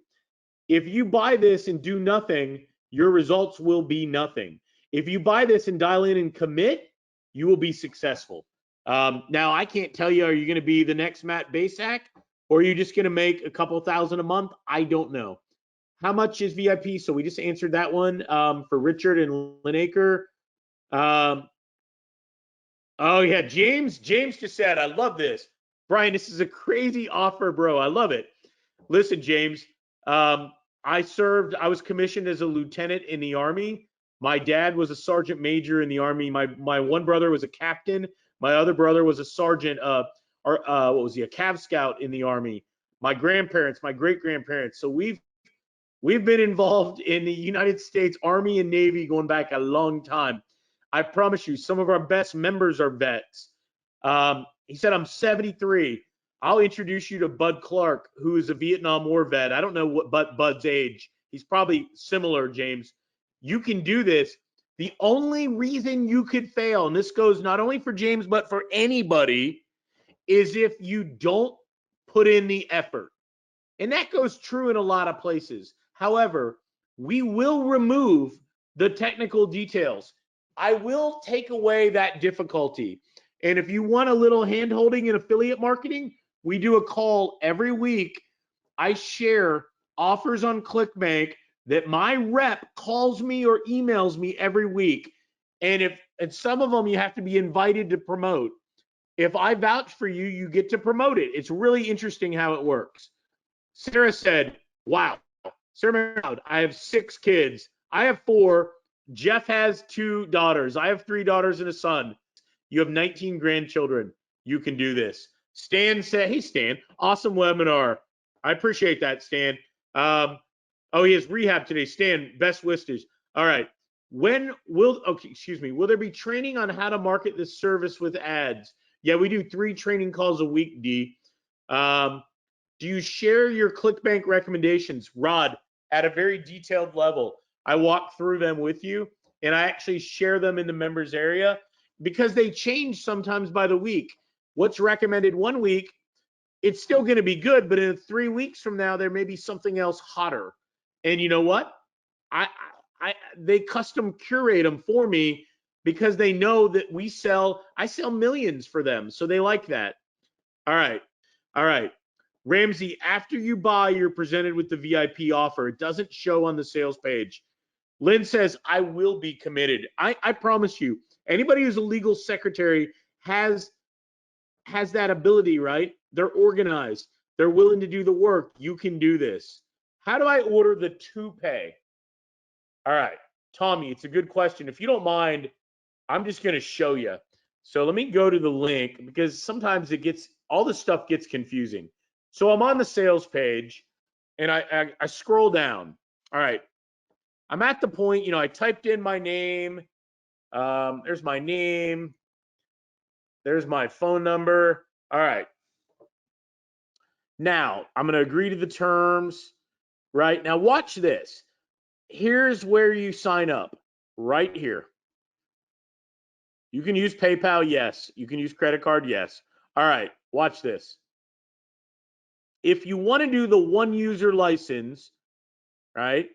If you buy this and do nothing, your results will be nothing. If you buy this and dial in and commit, you will be successful. Now, I can't tell you, are you going to be the next Matt Basak, or are you just going to make a couple thousand a month? I don't know. How much is VIP? So we just answered that one for Richard and Lineker. Oh, yeah, James just said, I love this. Brian, this is a crazy offer, bro. I love it. Listen, James, I was commissioned as a lieutenant in the Army. My dad was a sergeant major in the Army. My one brother was a captain. My other brother was a sergeant, what was he, a Cav Scout in the Army. My grandparents, my great-grandparents. So we've been involved in the United States Army and Navy going back a long time. I promise you, some of our best members are vets. He said, I'm 73. I'll introduce you to Bud Clark, who is a Vietnam War vet. I don't know what Bud's age. He's probably similar, James. You can do this. The only reason you could fail, and this goes not only for James, but for anybody, is if you don't put in the effort. And that goes true in a lot of places. However, we will remove the technical details. I will take away that difficulty. And if you want a little hand-holding in affiliate marketing, we do a call every week. I share offers on ClickBank that my rep calls me or emails me every week. And some of them you have to be invited to promote. If I vouch for you, you get to promote it. It's really interesting how it works. Sarah said, wow, Sarah, I have 6 kids. I have 4. Jeff has 2 daughters. I have 3 daughters and a son. You have 19 grandchildren. You can do this. Stan said, hey, Stan, awesome webinar. I appreciate that, Stan. He has rehab today. Stan, best wishes. All right. Will there be training on how to market this service with ads? Yeah, we do 3 training calls a week, D. Do you share your ClickBank recommendations, Rod, at a very detailed level? I walk through them with you, and I actually share them in the members area because they change sometimes by the week. What's recommended one week, it's still going to be good, but in 3 weeks from now, there may be something else hotter. And you know what? They custom curate them for me because they know that I sell millions for them, so they like that. All right. Ramsey, after you buy, you're presented with the VIP offer. It doesn't show on the sales page. Lynn says, I will be committed. I promise you, anybody who's a legal secretary has that ability, right? They're organized. They're willing to do the work. You can do this. How do I order the toupee? All right, Tommy, it's a good question. If you don't mind, I'm just going to show you. So let me go to the link because sometimes all this stuff gets confusing. So I'm on the sales page and I scroll down. All right. I'm at the point, I typed in my name. There's my name. There's my phone number. All right. Now I'm going to agree to the terms, right? Now watch this. Here's where you sign up, right here. You can use PayPal, yes. You can use credit card, yes. All right, watch this. If you want to do the one user license, right?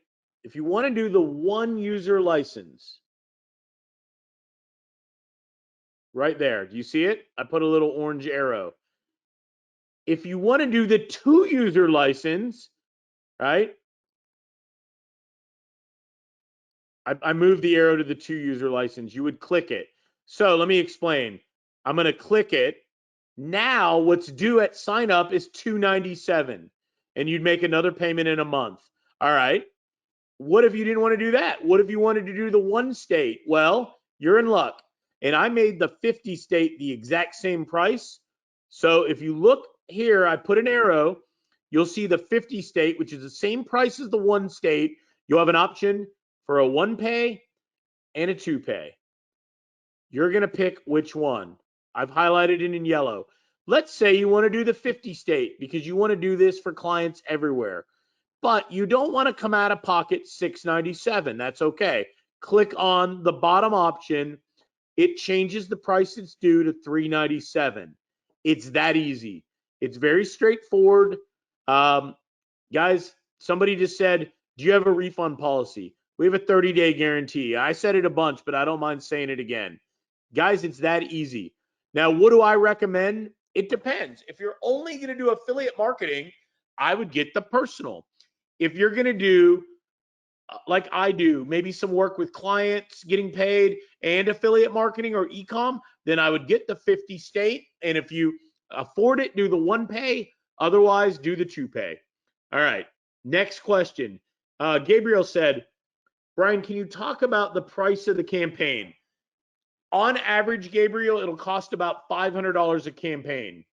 If you want to do the one user license, right there, do you see it? I put a little orange arrow. If you want to do the 2 user license, right? I moved the arrow to the 2 user license. You would click it. So let me explain. I'm going to click it. Now what's due at sign up is $297, and you'd make another payment in a month. All right. What if you didn't want to do that? What if you wanted to do the 1 state? Well, you're in luck. And I made the 50 state the exact same price. So if you look here, I put an arrow. You'll see the 50 state, which is the same price as the 1 state. You'll have an option for a 1 pay and a 2 pay. You're going to pick which one. I've highlighted it in yellow. Let's say you want to do the 50 state because you want to do this for clients everywhere, but you don't want to come out of pocket $697. That's okay. Click on the bottom option. It changes the price it's due to $397. It's that easy. It's very straightforward. Guys, somebody just said, do you have a refund policy? We have a 30-day guarantee. I said it a bunch, but I don't mind saying it again. Guys, it's that easy. Now, what do I recommend? It depends. If you're only going to do affiliate marketing, I would get the personal. If you're going to do, like I do, maybe some work with clients getting paid and affiliate marketing or e-com, then I would get the 50 state. And if you afford it, do the one pay. Otherwise, do the two pay. All right. Next question. Gabriel said, Brian, can you talk about the price of the campaign? On average, Gabriel, it'll cost about $500 a campaign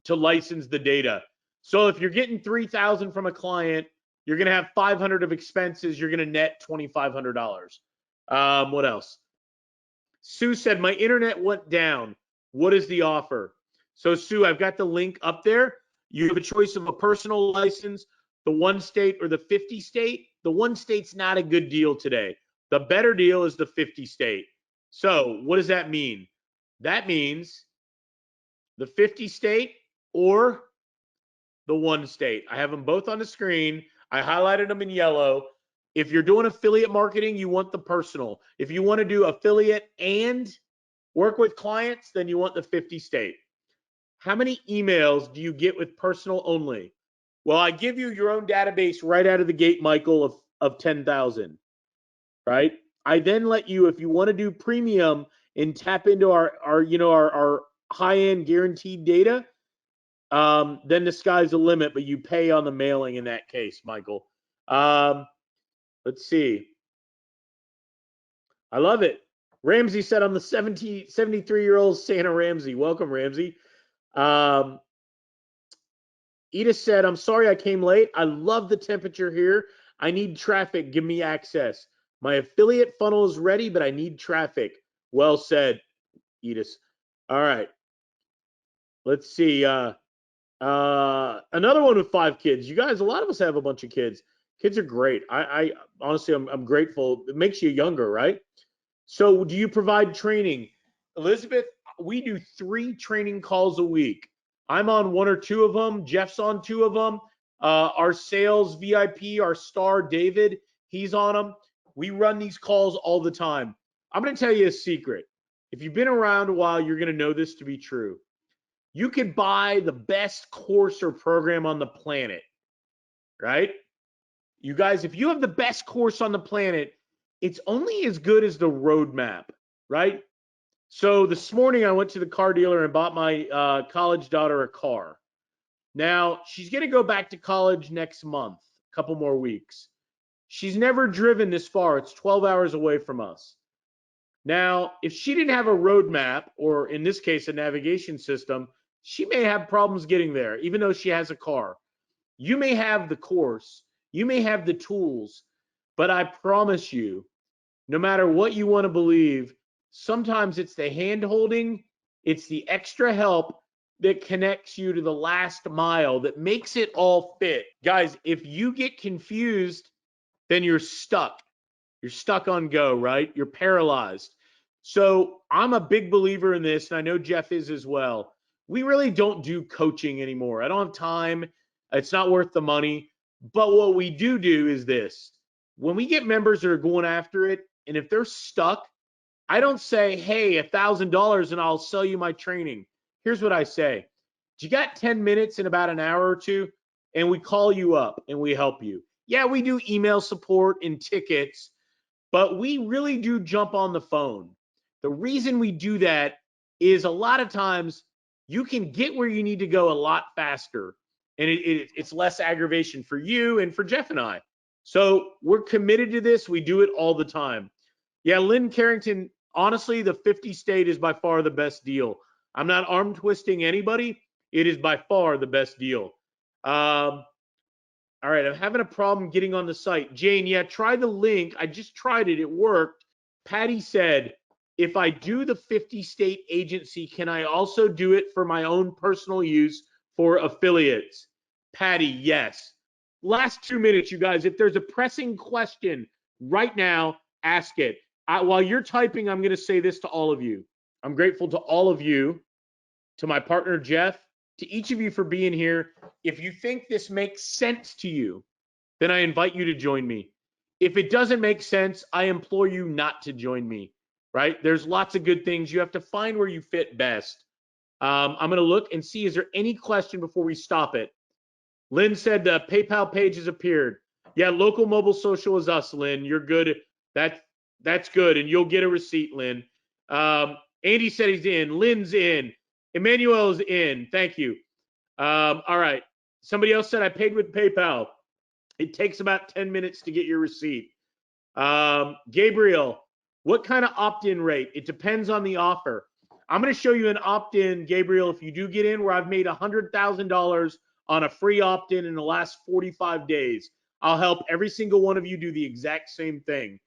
to license the data. So if you're getting $3,000 from a client, you're going to have $500 of expenses. You're going to net $2,500. What else? Sue said, my internet went down. What is the offer? So Sue, I've got the link up there. You have a choice of a personal license, the one state or the 50 state. The one state's not a good deal today. The better deal is the 50 state. So what does that mean? That means the 50 state or the one state. I have them both on the screen. I highlighted them in yellow. If you're doing affiliate marketing, you want the personal. If you want to do affiliate and work with clients, then you want the 50 state. How many emails do you get with personal only? Well, I give you your own database right out of the gate, Michael, of 10,000, right? I then let you, if you want to do premium and tap into our high-end guaranteed data, then the sky's the limit, but you pay on the mailing in that case, Michael. Let's see. I love it. Ramsey said, I'm the 73-year-old Santa Ramsey. Welcome, Ramsey. Edith said, I'm sorry I came late. I love the temperature here. I need traffic. Give me access. My affiliate funnel is ready, but I need traffic. Well said, Edith. All right. Let's see. Another one with 5 kids. You guys, a lot of us have a bunch of kids. Kids are great. I honestly, I'm grateful. It makes you younger, right? So do you provide training? Elizabeth, we do 3 training calls a week. I'm on 1 or 2 of them. Jeff's on 2 of them. Our sales VIP, our star, David, he's on them. We run these calls all the time. I'm going to tell you a secret. If you've been around a while, you're going to know this to be true. You could buy the best course or program on the planet, right? You guys, if you have the best course on the planet, it's only as good as the roadmap, right? So this morning I went to the car dealer and bought my college daughter a car. Now, she's going to go back to college next month, a couple more weeks. She's never driven this far. It's 12 hours away from us. Now, if she didn't have a roadmap, or in this case, a navigation system, she may have problems getting there, even though she has a car. You may have the course, you may have the tools, but I promise you, no matter what you want to believe, sometimes it's the hand holding, it's the extra help that connects you to the last mile that makes it all fit. Guys, if you get confused, then you're stuck. You're stuck on go, right? You're paralyzed. So I'm a big believer in this, and I know Jeff is as well. We really don't do coaching anymore. I don't have time. It's not worth the money. But what we do is this. When we get members that are going after it, and if they're stuck, I don't say, hey, $1,000 and I'll sell you my training. Here's what I say. You got 10 minutes in about an hour or two, and we call you up and we help you. Yeah, we do email support and tickets, but we really do jump on the phone. The reason we do that is a lot of times you can get where you need to go a lot faster, and it's less aggravation for you and for Jeff and I. So we're committed to this. We do it all the time. Yeah, Lynn Carrington, honestly, the 50 state is by far the best deal. I'm not arm twisting anybody. It is by far the best deal. All right, I'm having a problem getting on the site. Jane, yeah, try the link. I just tried it. It worked. Patty said, if I do the 50-state agency, can I also do it for my own personal use for affiliates? Patty, yes. Last 2 minutes, you guys. If there's a pressing question right now, ask it. While you're typing, I'm going to say this to all of you. I'm grateful to all of you, to my partner, Jeff, to each of you for being here. If you think this makes sense to you, then I invite you to join me. If it doesn't make sense, I implore you not to join me, right? There's lots of good things. You have to find where you fit best. I'm going to look and see, is there any question before we stop it? Lynn said the PayPal page has appeared. Yeah, local mobile social is us, Lynn. You're good. That's good, and you'll get a receipt, Lynn. Andy said he's in. Lynn's in. Emmanuel's in. Thank you. All right. Somebody else said I paid with PayPal. It takes about 10 minutes to get your receipt. Gabriel, what kind of opt-in rate? It depends on the offer. I'm going to show you an opt-in, Gabriel, if you do get in, where I've made $100,000 on a free opt-in in the last 45 days. I'll help every single one of you do the exact same thing.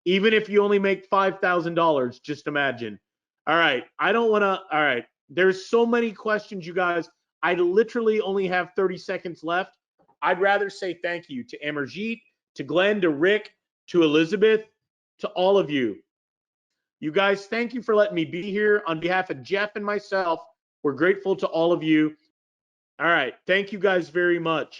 Even if you only make $5,000, just imagine. All right. I don't want to. All right. There's so many questions, you guys. I literally only have 30 seconds left. I'd rather say thank you to Amarjeet, to Glenn, to Rick, to Elizabeth, to all of you. You guys, thank you for letting me be here. On behalf of Jeff and myself, we're grateful to all of you. All right. Thank you guys very much.